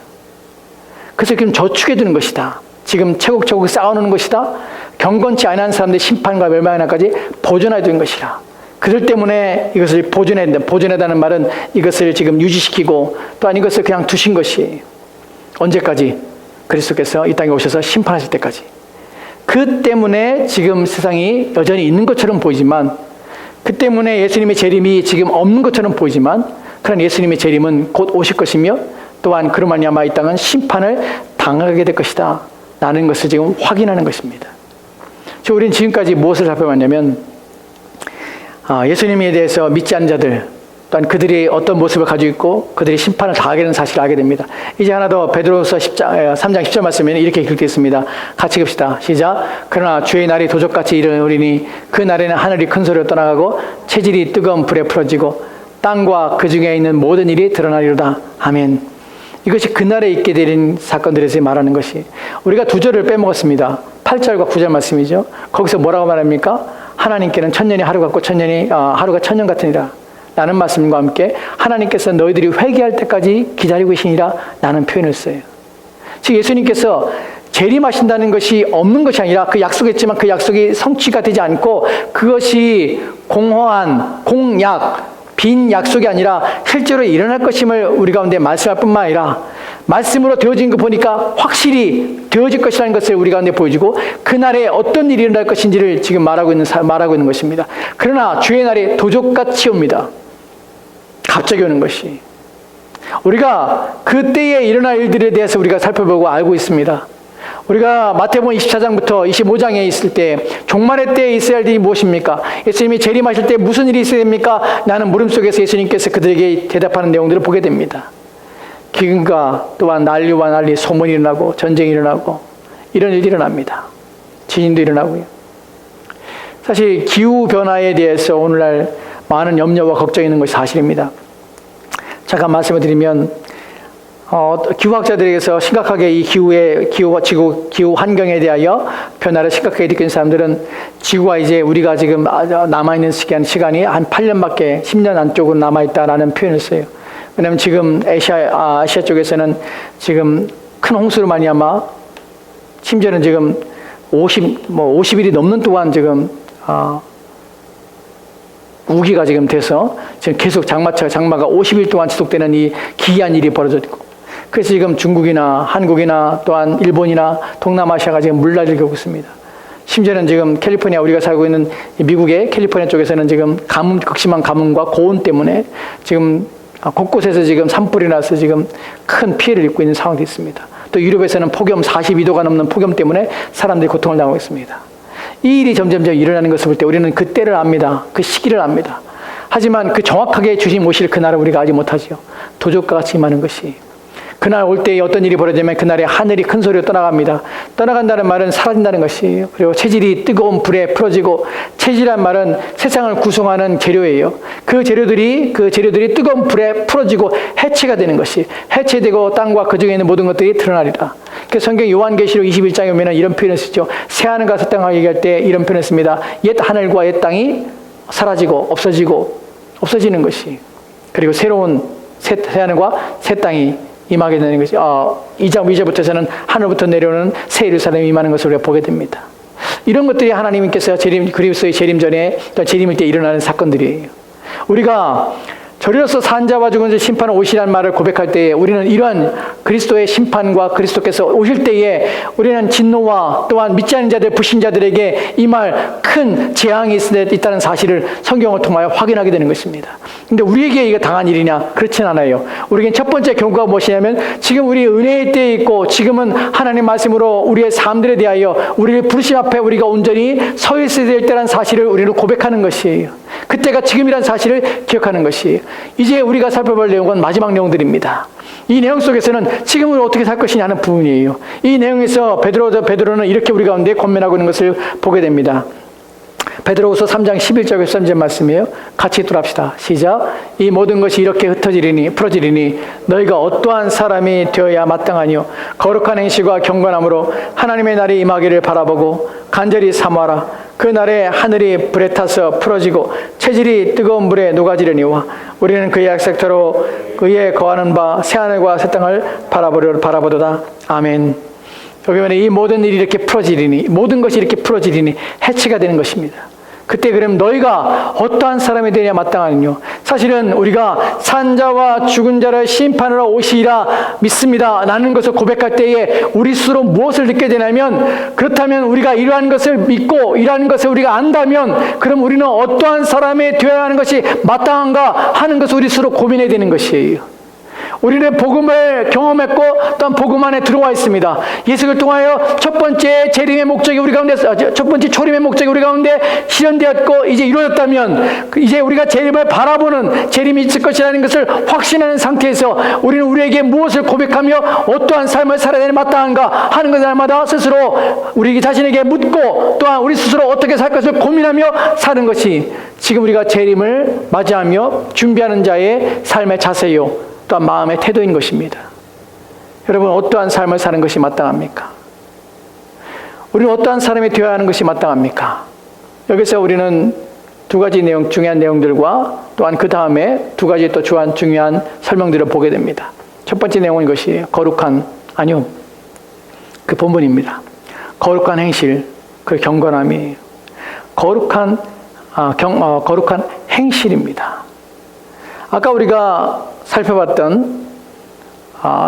그래서 지금 저축해 두는 것이다. 지금 차곡차곡 쌓아놓는 것이다. 경건치 않은 사람들의 심판과 멸망의 날까지 보존하여 두는 것이라. 그들 때문에 이것을 보존하다는 말은 이것을 지금 유지시키고 또한 이것을 그냥 두신 것이에요. 언제까지? 그리스도께서 이 땅에 오셔서 심판하실 때까지. 그 때문에 지금 세상이 여전히 있는 것처럼 보이지만, 그 때문에 예수님의 재림이 지금 없는 것처럼 보이지만, 그런 예수님의 재림은 곧 오실 것이며, 또한 그로 말미암아 이 땅은 심판을 당하게 될 것이다 라는 것을 지금 확인하는 것입니다. 우리는 지금까지 무엇을 살펴봤냐면, 예수님에 대해서 믿지 않는 자들, 또한 그들이 어떤 모습을 가지고 있고 그들이 심판을 당하게 되는 사실을 알게 됩니다. 이제 하나 더 베드로서 3장 10절 말씀에는 이렇게 기록되어 같이 봅시다. 시작. 그러나 주의 날이 도적같이 이르노리니 그 날에는 하늘이 큰 소리로 떠나가고 체질이 뜨거운 불에 풀어지고 땅과 그 중에 있는 모든 일이 드러나리로다. 아멘. 이것이 그날에 있게 되는 사건들에서 말하는 것이, 우리가 두 절을 빼먹었습니다. 8절과 9절 말씀이죠. 거기서 뭐라고 말합니까? 하나님께는 천년이 하루 같고 하루가 천년 같으니라 라는 말씀과 함께 하나님께서 너희들이 회개할 때까지 기다리고 계시니라 라는 표현을 써요. 즉 예수님께서 재림하신다는 것이 없는 것이 아니라, 그 약속했지만 그 약속이 성취가 되지 않고 그것이 공허한 공약, 빈 약속이 아니라 실제로 일어날 것임을 우리 가운데 말씀할 뿐만 아니라, 말씀으로 되어진 거 보니까 확실히 되어질 것이라는 것을 우리 가운데 보여주고, 그날에 어떤 일이 일어날 것인지를 지금 말하고 있는 것입니다. 그러나 주의 날이 도적같이 옵니다. 갑자기 오는 것이. 우리가 그때에 일어날 일들에 대해서 우리가 살펴보고 알고 있습니다. 우리가 마태복음 24장부터 25장에 있을 때 종말의 때에 있어야 할 일이 무엇입니까? 예수님이 재림하실 때 무슨 일이 있어야 됩니까? 라는 물음 속에서 예수님께서 그들에게 대답하는 내용들을 보게 됩니다. 기근과 또한 난리와 난리, 소문이 일어나고 전쟁이 일어나고 이런 일이 일어납니다. 지진도 일어나고요. 사실 기후변화에 대해서 오늘날 많은 염려와 걱정이 있는 것이 사실입니다. 잠깐 말씀을 드리면, 기후학자들에게서 심각하게 이 기후 환경에 대하여 변화를 심각하게 느끼는 사람들은, 지구가 이제 우리가 지금 남아있는 시간이 한 8년밖에 10년 안쪽으로 남아있다라는 표현을 써요. 왜냐하면 지금 아시아 쪽에서는 지금 큰 홍수로 말미암아 심지어는 지금 50일이 넘는 동안 지금 우기가 지금 돼서 지금 계속 장마가 50일 동안 지속되는 이 기이한 일이 벌어졌고, 그래서 지금 중국이나 한국이나 또한 일본이나 동남아시아가 지금 물난리를 겪고 있습니다. 심지어는 지금 캘리포니아, 우리가 살고 있는 미국의 캘리포니아 쪽에서는 지금 극심한 가뭄과 고온 때문에 지금 곳곳에서 지금 산불이 나서 지금 큰 피해를 입고 있는 상황도 있습니다. 또 유럽에서는 폭염 42도가 넘는 폭염 때문에 사람들이 고통을 당하고 있습니다. 이 일이 점점점 일어나는 것을 볼 때 우리는 그 때를 압니다. 그 시기를 압니다. 하지만 그 정확하게 주님 오실 그날을 우리가 알지 못하지요. 도적과 같이 임하는 것이, 그날 올 때에 어떤 일이 벌어지면 그날에 하늘이 큰 소리로 떠나갑니다. 떠나간다는 말은 사라진다는 것이에요. 그리고 체질이 뜨거운 불에 풀어지고, 체질이란 말은 세상을 구성하는 재료예요. 그 재료들이 뜨거운 불에 풀어지고 해체가 되는 것이, 해체되고 땅과 그 중에 있는 모든 것들이 드러나리라. 그래서 성경 요한계시록 21장에 보면 이런 표현을 쓰죠. 새 하늘과 새 땅을 얘기할 때 이런 표현을 씁니다. 옛 하늘과 옛 땅이 사라지고 없어지는 것이, 그리고 새로운 새 하늘과 새 땅이 임하게 되는 것이, 2장부터서는 하늘부터 내려오는 새 예루살렘이 임하는 것을 우리가 보게 됩니다. 이런 것들이 하나님께서 그리스도의 재림 전에, 또 재림일 때 일어나는 사건들이에요. 우리가 저리로서 산자와 죽은 자 심판을 오시라는 말을 고백할 때에 우리는 이러한 그리스도의 심판과 그리스도께서 오실 때에 우리는 진노와 또한 믿지 않는 자들, 불신자들에게 임할 큰 재앙이 있다는 사실을 성경을 통하여 확인하게 되는 것입니다. 근데 우리에게 이게 당한 일이냐? 그렇진 않아요. 우리에겐 첫 번째 경고가 무엇이냐면 지금 우리 은혜의 때에 있고 지금은 하나님 말씀으로 우리의 삶들에 대하여 우리를 부르심 앞에 우리가 온전히 서 있어야 될 때라는 사실을 우리는 고백하는 것이에요. 그때가 지금이라는 사실을 기억하는 것이에요. 이제 우리가 살펴볼 내용은 마지막 내용들입니다. 이 내용 속에서는 지금은 어떻게 살 것이냐 하는 부분이에요. 이 내용에서 베드로는 이렇게 우리 가운데 권면하고 있는 것을 보게 됩니다. 베드로후서 3장 11절 13절 말씀이에요. 같이 읽도록합시다. 시작. 이 모든 것이 이렇게 풀어지리니 너희가 어떠한 사람이 되어야 마땅하니요 거룩한 행실과 경건함으로 하나님의 날이 임하기를 바라보고 간절히 사모하라. 그 날에 하늘이 불에 타서 풀어지고 체질이 뜨거운 물에 녹아지려니와 우리는 그의 약속대로 그의 거하는 바 새하늘과 새 땅을 바라보도다. 아멘. 여기 보면 이 모든 일이 이렇게 풀어지리니, 모든 것이 이렇게 풀어지리니 해체가 되는 것입니다. 그때 그럼 너희가 어떠한 사람이 되냐 마땅하니요. 사실은 우리가 산자와 죽은 자를 심판하러 오시리라 믿습니다 라는 것을 고백할 때에 우리 스스로 무엇을 느끼게 되냐면, 그렇다면 우리가 이러한 것을 믿고 이러한 것을 우리가 안다면 그럼 우리는 어떠한 사람이 되어야 하는 것이 마땅한가 하는 것을 우리 스스로 고민해야 되는 것이에요. 우리는 복음을 경험했고 또한 복음 안에 들어와 있습니다. 예수를 통하여 첫 번째 재림의 목적이 우리 가운데, 첫 번째 초림의 목적이 우리 가운데 실현되었고 이제 이루어졌다면 이제 우리가 재림을 바라보는, 재림이 있을 것이라는 것을 확신하는 상태에서 우리는 우리에게 무엇을 고백하며 어떠한 삶을 살아야 되는 마땅한가 하는 것 날마다 스스로 우리 자신에게 묻고 또한 우리 스스로 어떻게 살 것을 고민하며 사는 것이 지금 우리가 재림을 맞이하며 준비하는 자의 삶의 자세요, 또한 마음의 태도인 것입니다. 여러분, 어떠한 삶을 사는 것이 마땅합니까? 우리는 어떠한 사람이 되어야 하는 것이 마땅합니까? 여기서 우리는 두 가지 내용, 중요한 내용들과 또한 그 다음에 두 가지 또 중요한 설명들을 보게 됩니다. 첫 번째 내용은 이것이에요. 그 본문입니다. 거룩한 행실, 그 경건함이에요. 거룩한 행실입니다. 아까 우리가 살펴봤던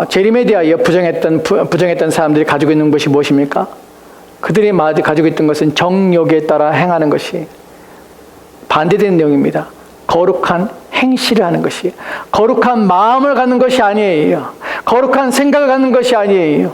재림에 대하여 부정했던 사람들이 가지고 있는 것이 무엇입니까? 그들이 가지고 있던 것은 정욕에 따라 행하는 것이 반대된 내용입니다. 거룩한 행실을 하는 것이, 거룩한 마음을 갖는 것이 아니에요. 거룩한 생각을 갖는 것이 아니에요.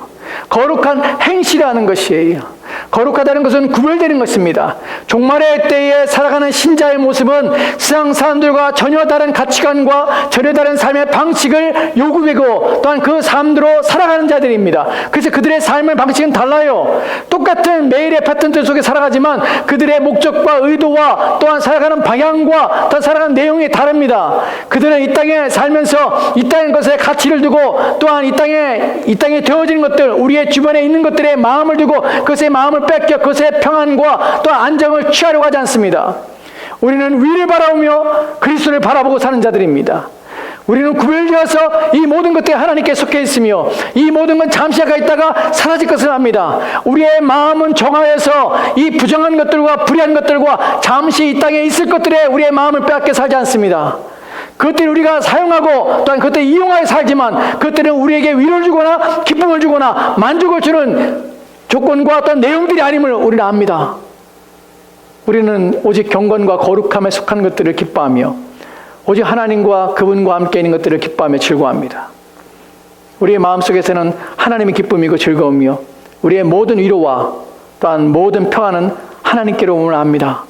거룩한 행실을 하는 것이에요. 거룩하다는 것은 구별되는 것입니다. 종말의 때에 살아가는 신자의 모습은 세상 사람들과 전혀 다른 가치관과 전혀 다른 삶의 방식을 요구하고 또한 그 삶대로 살아가는 자들입니다. 그래서 그들의 삶의 방식은 달라요. 똑같은 매일의 패턴 속에 살아가지만 그들의 목적과 의도와 또한 살아가는 방향과 또한 살아가는 내용이 다릅니다. 그들은 이 땅에 살면서 이 땅의 것에 가치를 두고 또한 이 땅에 되어지는 것들, 우리의 주변에 있는 것들에 마음을 두고 그것의 마음을 뺏겨 그것의 평안과 또 안정을 취하려고 하지 않습니다. 우리는 위를 바라보며 그리스도를 바라보고 사는 자들입니다. 우리는 구별되어서 이 모든 것들이 하나님께 속해 있으며 이 모든 건 잠시 가 있다가 사라질 것을 압니다. 우리의 마음은 정하여서 이 부정한 것들과 불의한 것들과 잠시 이 땅에 있을 것들에 우리의 마음을 빼앗겨 살지 않습니다. 그것들을 우리가 사용하고 또한 그것들을 이용하여 살지만 그것들은 우리에게 위로를 주거나 기쁨을 주거나 만족을 주는 조건과 어떤 내용들이 아님을 우리는 압니다. 우리는 오직 경건과 거룩함에 속한 것들을 기뻐하며 오직 하나님과 그분과 함께 있는 것들을 기뻐하며 즐거워합니다. 우리의 마음속에서는 하나님의 기쁨이고 즐거움이며 우리의 모든 위로와 또한 모든 평안은 하나님께로 오므로 압니다.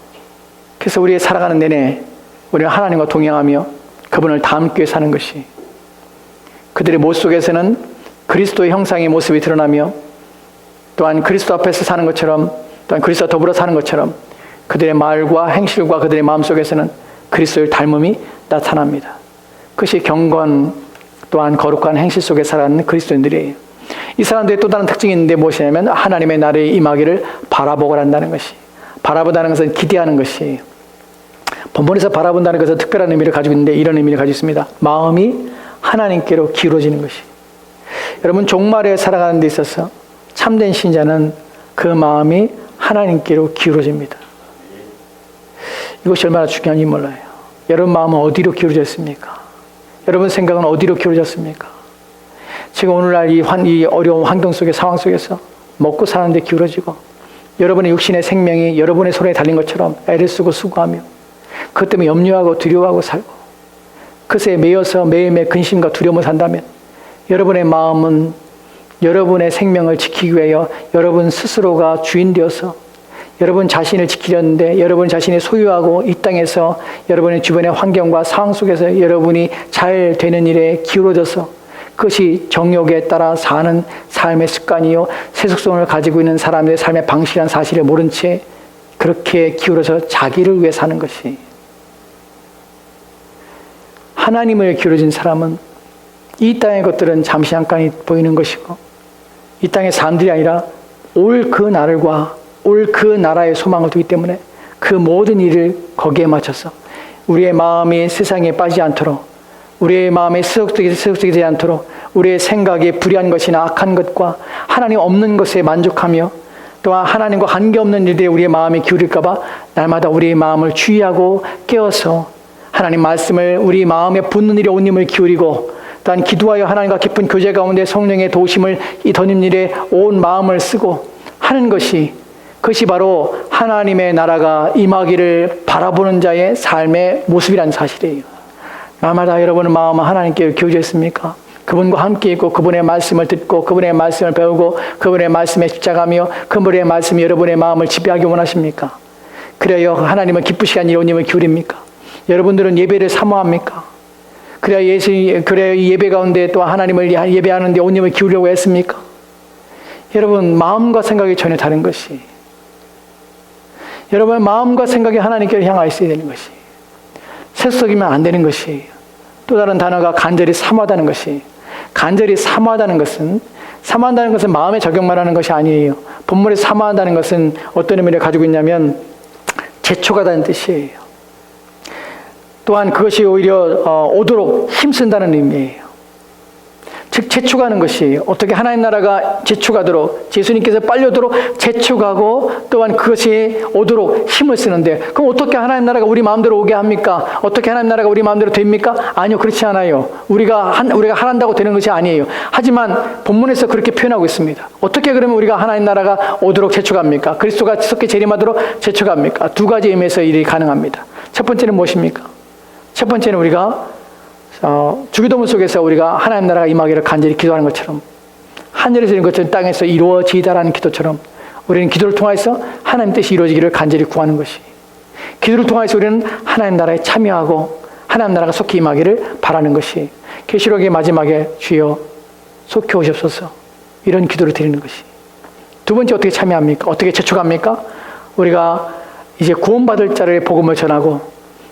그래서 우리의 살아가는 내내 우리는 하나님과 동행하며 그분을 다 함께 사는 것이, 그들의 모습 속에서는 그리스도의 형상의 모습이 드러나며 또한 그리스도 앞에서 사는 것처럼 또한 그리스도와 더불어 사는 것처럼 그들의 말과 행실과 그들의 마음속에서는 그리스도의 닮음이 나타납니다. 그것이 경건 또한 거룩한 행실 속에 살아가는 그리스도인들이에요. 이 사람들의 또 다른 특징이 있는데 무엇이냐면 하나님의 날이 임하기를 바라보고 한다는 것이, 바라보다는 것은 기대하는 것이에요. 본문에서 바라본다는 것은 특별한 의미를 가지고 있는데 이런 의미를 가지고 있습니다. 마음이 하나님께로 기울어지는 것이. 여러분, 종말에 살아가는 데 있어서 참된 신자는 그 마음이 하나님께로 기울어집니다. 이것이 얼마나 중요한지 몰라요. 여러분 마음은 어디로 기울어져 있습니까? 여러분 생각은 어디로 기울어졌습니까? 지금 오늘날 이 어려운 환경 속의 상황 속에서 먹고 사는데 기울어지고 여러분의 육신의 생명이 여러분의 손에 달린 것처럼 애를 쓰고 수고하며 그것 때문에 염려하고 두려워하고 살고 그것에 매여서 매일매일 근심과 두려움을 산다면 여러분의 마음은 여러분의 생명을 지키기 위하여 여러분 스스로가 주인 되어서 여러분 자신을 지키려는데 여러분 자신이 소유하고 이 땅에서 여러분의 주변의 환경과 상황 속에서 여러분이 잘 되는 일에 기울어져서 그것이 정욕에 따라 사는 삶의 습관이요 세속성을 가지고 있는 사람의 삶의 방식이라는 사실을 모른 채 그렇게 기울어서 자기를 위해 사는 것이 하나님을 기울어진 사람은 이 땅의 것들은 잠시 잠깐 보이는 것이고 이 땅의 사람들이 아니라 올 그 날과 올 그 나라의 소망을 두기 때문에 그 모든 일을 거기에 맞춰서 우리의 마음이 세상에 빠지지 않도록 우리의 마음이 세속적이 되지 않도록 우리의 생각이 불의한 것이나 악한 것과 하나님 없는 것에 만족하며 또한 하나님과 관계없는 일들에 우리의 마음이 기울일까 봐 날마다 우리의 마음을 주의하고 깨어서 하나님 말씀을 우리 마음에 붙는 일에 온 힘을 기울이고 또한 기도하여 하나님과 깊은 교제 가운데 성령의 도우심을 이 던진 일에 온 마음을 쓰고 하는 것이 그것이 바로 하나님의 나라가 임하기를 바라보는 자의 삶의 모습이라는 사실이에요. 날마다 여러분의 마음은 하나님께 기울여 있습니까? 그분과 함께 있고 그분의 말씀을 듣고 그분의 말씀을 배우고 그분의 말씀에 집착하며 그분의 말씀이 여러분의 마음을 지배하기 원하십니까? 그래야 하나님을 기쁘시게 하는 일에 온 힘을 기울입니까? 여러분들은 예배를 사모합니까? 그래야 이 예배 가운데 또 하나님을 예배하는데 온 힘을 기울이려고 했습니까? 여러분 마음과 생각이 전혀 다른 것이 여러분의 마음과 생각이 하나님께 향하여 있어야 되는 것이 세속이면 안 되는 것이 또 다른 단어가 간절히 사모하다는 것이 간절히 사모하다는 것은 사모한다는 것은 마음에 적용만 하는 것이 아니에요. 본문에 사모한다는 것은 어떤 의미를 가지고 있냐면 재촉하다는 뜻이에요. 또한 그것이 오히려 오도록 힘쓴다는 의미예요. 즉 재촉하는 것이 어떻게 하나님 나라가 재촉하도록 예수님께서 빨리 오도록 재촉하고 또한 그것이 오도록 힘을 쓰는데 그럼 어떻게 하나님 나라가 우리 마음대로 오게 합니까? 어떻게 하나님 나라가 우리 마음대로 됩니까? 아니요, 그렇지 않아요. 우리가 하란다고 되는 것이 아니에요. 하지만 본문에서 그렇게 표현하고 있습니다. 어떻게 그러면 우리가 하나님 나라가 오도록 재촉합니까? 그리스도가 지속게 재림하도록 재촉합니까? 두 가지 의미에서 일이 가능합니다. 첫 번째는 무엇입니까? 첫 번째는 우리가 주기도문 속에서 우리가 하나님 나라가 임하기를 간절히 기도하는 것처럼 하늘에서 이런 것처럼 땅에서 이루어지다라는 기도처럼 우리는 기도를 통해서 하나님 뜻이 이루어지기를 간절히 구하는 것이 기도를 통해서 우리는 하나님 나라에 참여하고 하나님 나라가 속히 임하기를 바라는 것이 계시록의 마지막에 주여 속히 오시옵소서 이런 기도를 드리는 것이 두 번째 어떻게 참여합니까? 어떻게 재촉합니까? 우리가 이제 구원받을 자를 복음을 전하고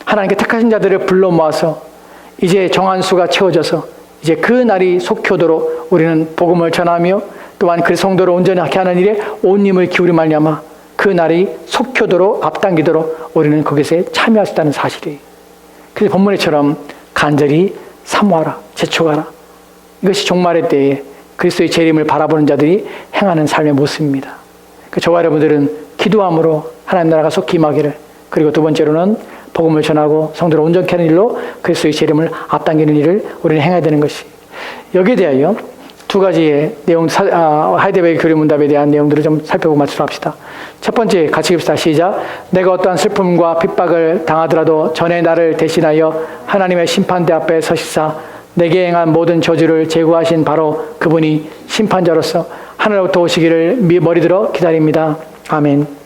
하나님께 택하신 자들을 불러 모아서 이제 정한 수가 채워져서 이제 그 날이 속히 오도록 우리는 복음을 전하며 또한 그 성도를 온전하게 하는 일에 온 힘을 기울이 말미암아 그 날이 속히 오도록 앞당기도록 우리는 거기서 참여할 수 있다는 사실이 그래서 본문에처럼 간절히 사모하라 재촉하라 이것이 종말의 때에 그리스도의 재림을 바라보는 자들이 행하는 삶의 모습입니다. 저와 여러분들은 기도함으로 하나님 나라가 속히 임하기를 그리고 두 번째로는 복음을 전하고 성도를 온전케 하는 일로 그리스도의 재림을 앞당기는 일을 우리는 행해야 되는 것이 여기에 대하여 두 가지의 내용 하이데베르 교리문답에 대한 내용들을 좀 살펴보고 마치도록 합시다. 첫 번째 같이 읽읍시다. 시작. 내가 어떠한 슬픔과 핍박을 당하더라도 전에 나를 대신하여 하나님의 심판대 앞에 서시사 내게 행한 모든 저주를 제거하신 바로 그분이 심판자로서 하늘로부터 오시기를 머리들어 기다립니다. 아멘.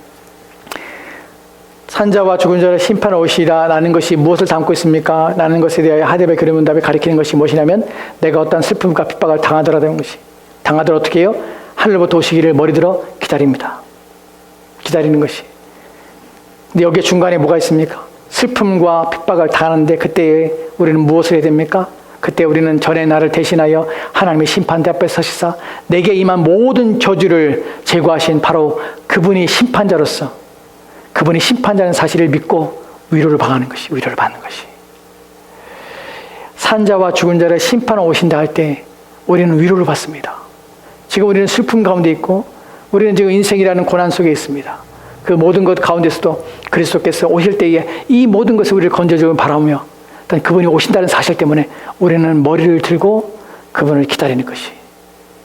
산자와 죽은 자를 심판을 오시리라 라는 것이 무엇을 담고 있습니까? 라는 것에 대하여 하이데베르 교리문답이 가리키는 것이 무엇이냐면 내가 어떤 슬픔과 핍박을 당하더라도 어떻게 해요? 하늘로부터 오시기를 머리들어 기다립니다. 기다리는 것이. 근데 여기에 중간에 뭐가 있습니까? 슬픔과 핍박을 당하는데 그때 우리는 무엇을 해야 됩니까? 그때 우리는 전에 나를 대신하여 하나님의 심판대 앞에 서시사 내게 임한 모든 저주를 제거하신 바로 그분이 심판자로서 그분이 심판자는 사실을 믿고 위로를 받는 것이 산자와 죽은 자를 심판하러 오신다 할 때 우리는 위로를 받습니다. 지금 우리는 슬픔 가운데 있고 우리는 지금 인생이라는 고난 속에 있습니다. 그 모든 것 가운데서도 그리스도께서 오실 때에 이 모든 것을 우리를 건져주길 바라며 어떤 그분이 오신다는 사실 때문에 우리는 머리를 들고 그분을 기다리는 것이,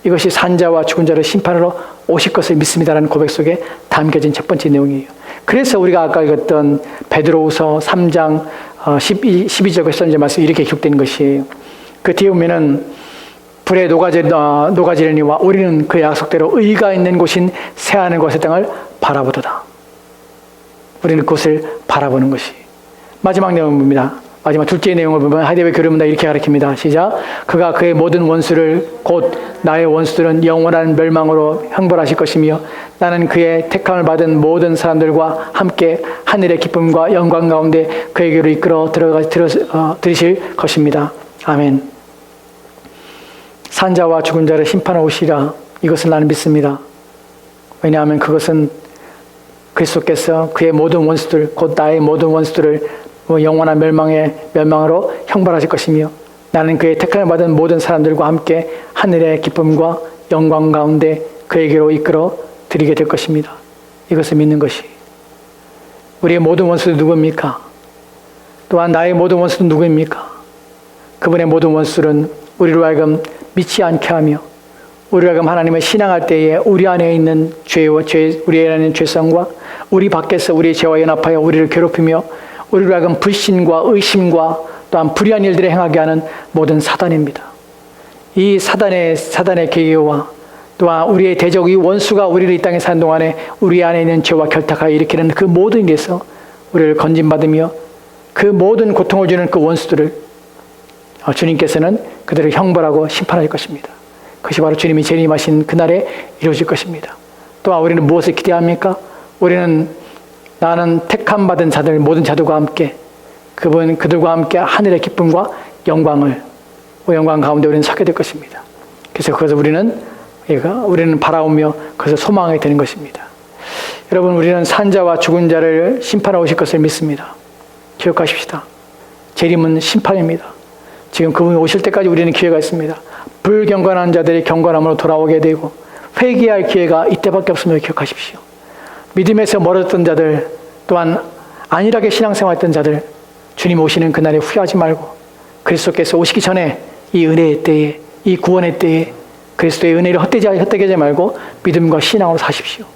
이것이 산자와 죽은 자를 심판하러 오실 것을 믿습니다라는 고백 속에 담겨진 첫 번째 내용이에요. 그래서 우리가 아까 읽었던 베드로후서 3장 12절에서 이제 말씀 이렇게 기록된 것이에요. 그 뒤에 보면은 불에 녹아지려니와 우리는 그 약속대로 의가 있는 곳인 새하늘 곳의 땅을 바라보도다. 우리는 그것을 바라보는 것이. 마지막 내용입니다. 마지막 둘째 내용을 보면 하이데베 교리문답 이렇게 가르칩니다. 시작. 그가 그의 모든 원수를 곧 나의 원수들은 영원한 멸망으로 형벌하실 것이며 나는 그의 택함을 받은 모든 사람들과 함께 하늘의 기쁨과 영광 가운데 그에게로 이끌어 들으실 것입니다. 아멘. 산자와 죽은 자를 심판하오시리라. 이것을 나는 믿습니다. 왜냐하면 그것은 그리스도께서 그의 모든 원수들, 곧 나의 모든 원수들을 영원한 멸망으로 형벌하실 것이며 나는 그의 택함을 받은 모든 사람들과 함께 하늘의 기쁨과 영광 가운데 그에게로 이끌어 드리게 될 것입니다. 이것을 믿는 것이. 우리의 모든 원수는 누구입니까? 또한 나의 모든 원수는 누구입니까? 그분의 모든 원수는 우리로 하여금 믿지 않게 하며 우리로 하여금 하나님을 신앙할 때에 우리 안에 있는 우리 안에 있는 죄성과 우리 밖에서 우리의 죄와 연합하여 우리를 괴롭히며 우리로 하여금 불신과 의심과 또한 불의한 일들을 행하게 하는 모든 사단입니다. 이 사단의 계계와 또한 우리의 대적 이 원수가 우리를 이 땅에 사는 동안에 우리 안에 있는 죄와 결탁하여 일으키는 그 모든 일에서 우리를 건진받으며 그 모든 고통을 주는 그 원수들을 주님께서는 그들을 형벌하고 심판할 것입니다. 그것이 바로 주님이 재림하신 그날에 이루어질 것입니다. 또한 우리는 무엇을 기대합니까? 나는 택함 받은 자들 모든 자들과 함께 그들과 함께 하늘의 기쁨과 영광 가운데 우리는 서게 될 것입니다. 그래서 그것을 우리는 바라오며 그것을 소망하게 되는 것입니다. 여러분, 우리는 산자와 죽은 자를 심판하러 오실 것을 믿습니다. 기억하십시다. 재림은 심판입니다. 지금 그분이 오실 때까지 우리는 기회가 있습니다. 불경건한 자들이 경건함으로 돌아오게 되고 회개할 기회가 이때밖에 없음을 기억하십시오. 믿음에서 멀어졌던 자들, 또한 안일하게 신앙생활했던 자들, 주님 오시는 그날에 후회하지 말고 그리스도께서 오시기 전에 이 은혜의 때에, 이 구원의 때에 그리스도의 은혜를 헛되게 하지 말고 믿음과 신앙으로 사십시오.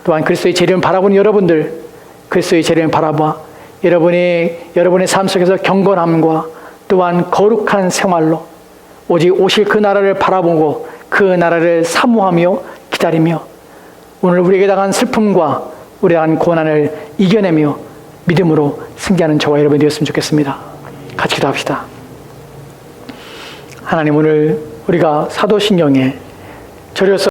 또한 그리스도의 재림을 바라보는 여러분들, 그리스도의 재림을 바라봐 여러분의 삶 속에서 경건함과 또한 거룩한 생활로 오직 오실 그 나라를 바라보고 그 나라를 사모하며 기다리며 오늘 우리에게 당한 슬픔과 우리에 당한 고난을 이겨내며 믿음으로 승리하는 저와 여러분이 되었으면 좋겠습니다. 같이 기도합시다. 하나님, 오늘 우리가 사도신경에 저려서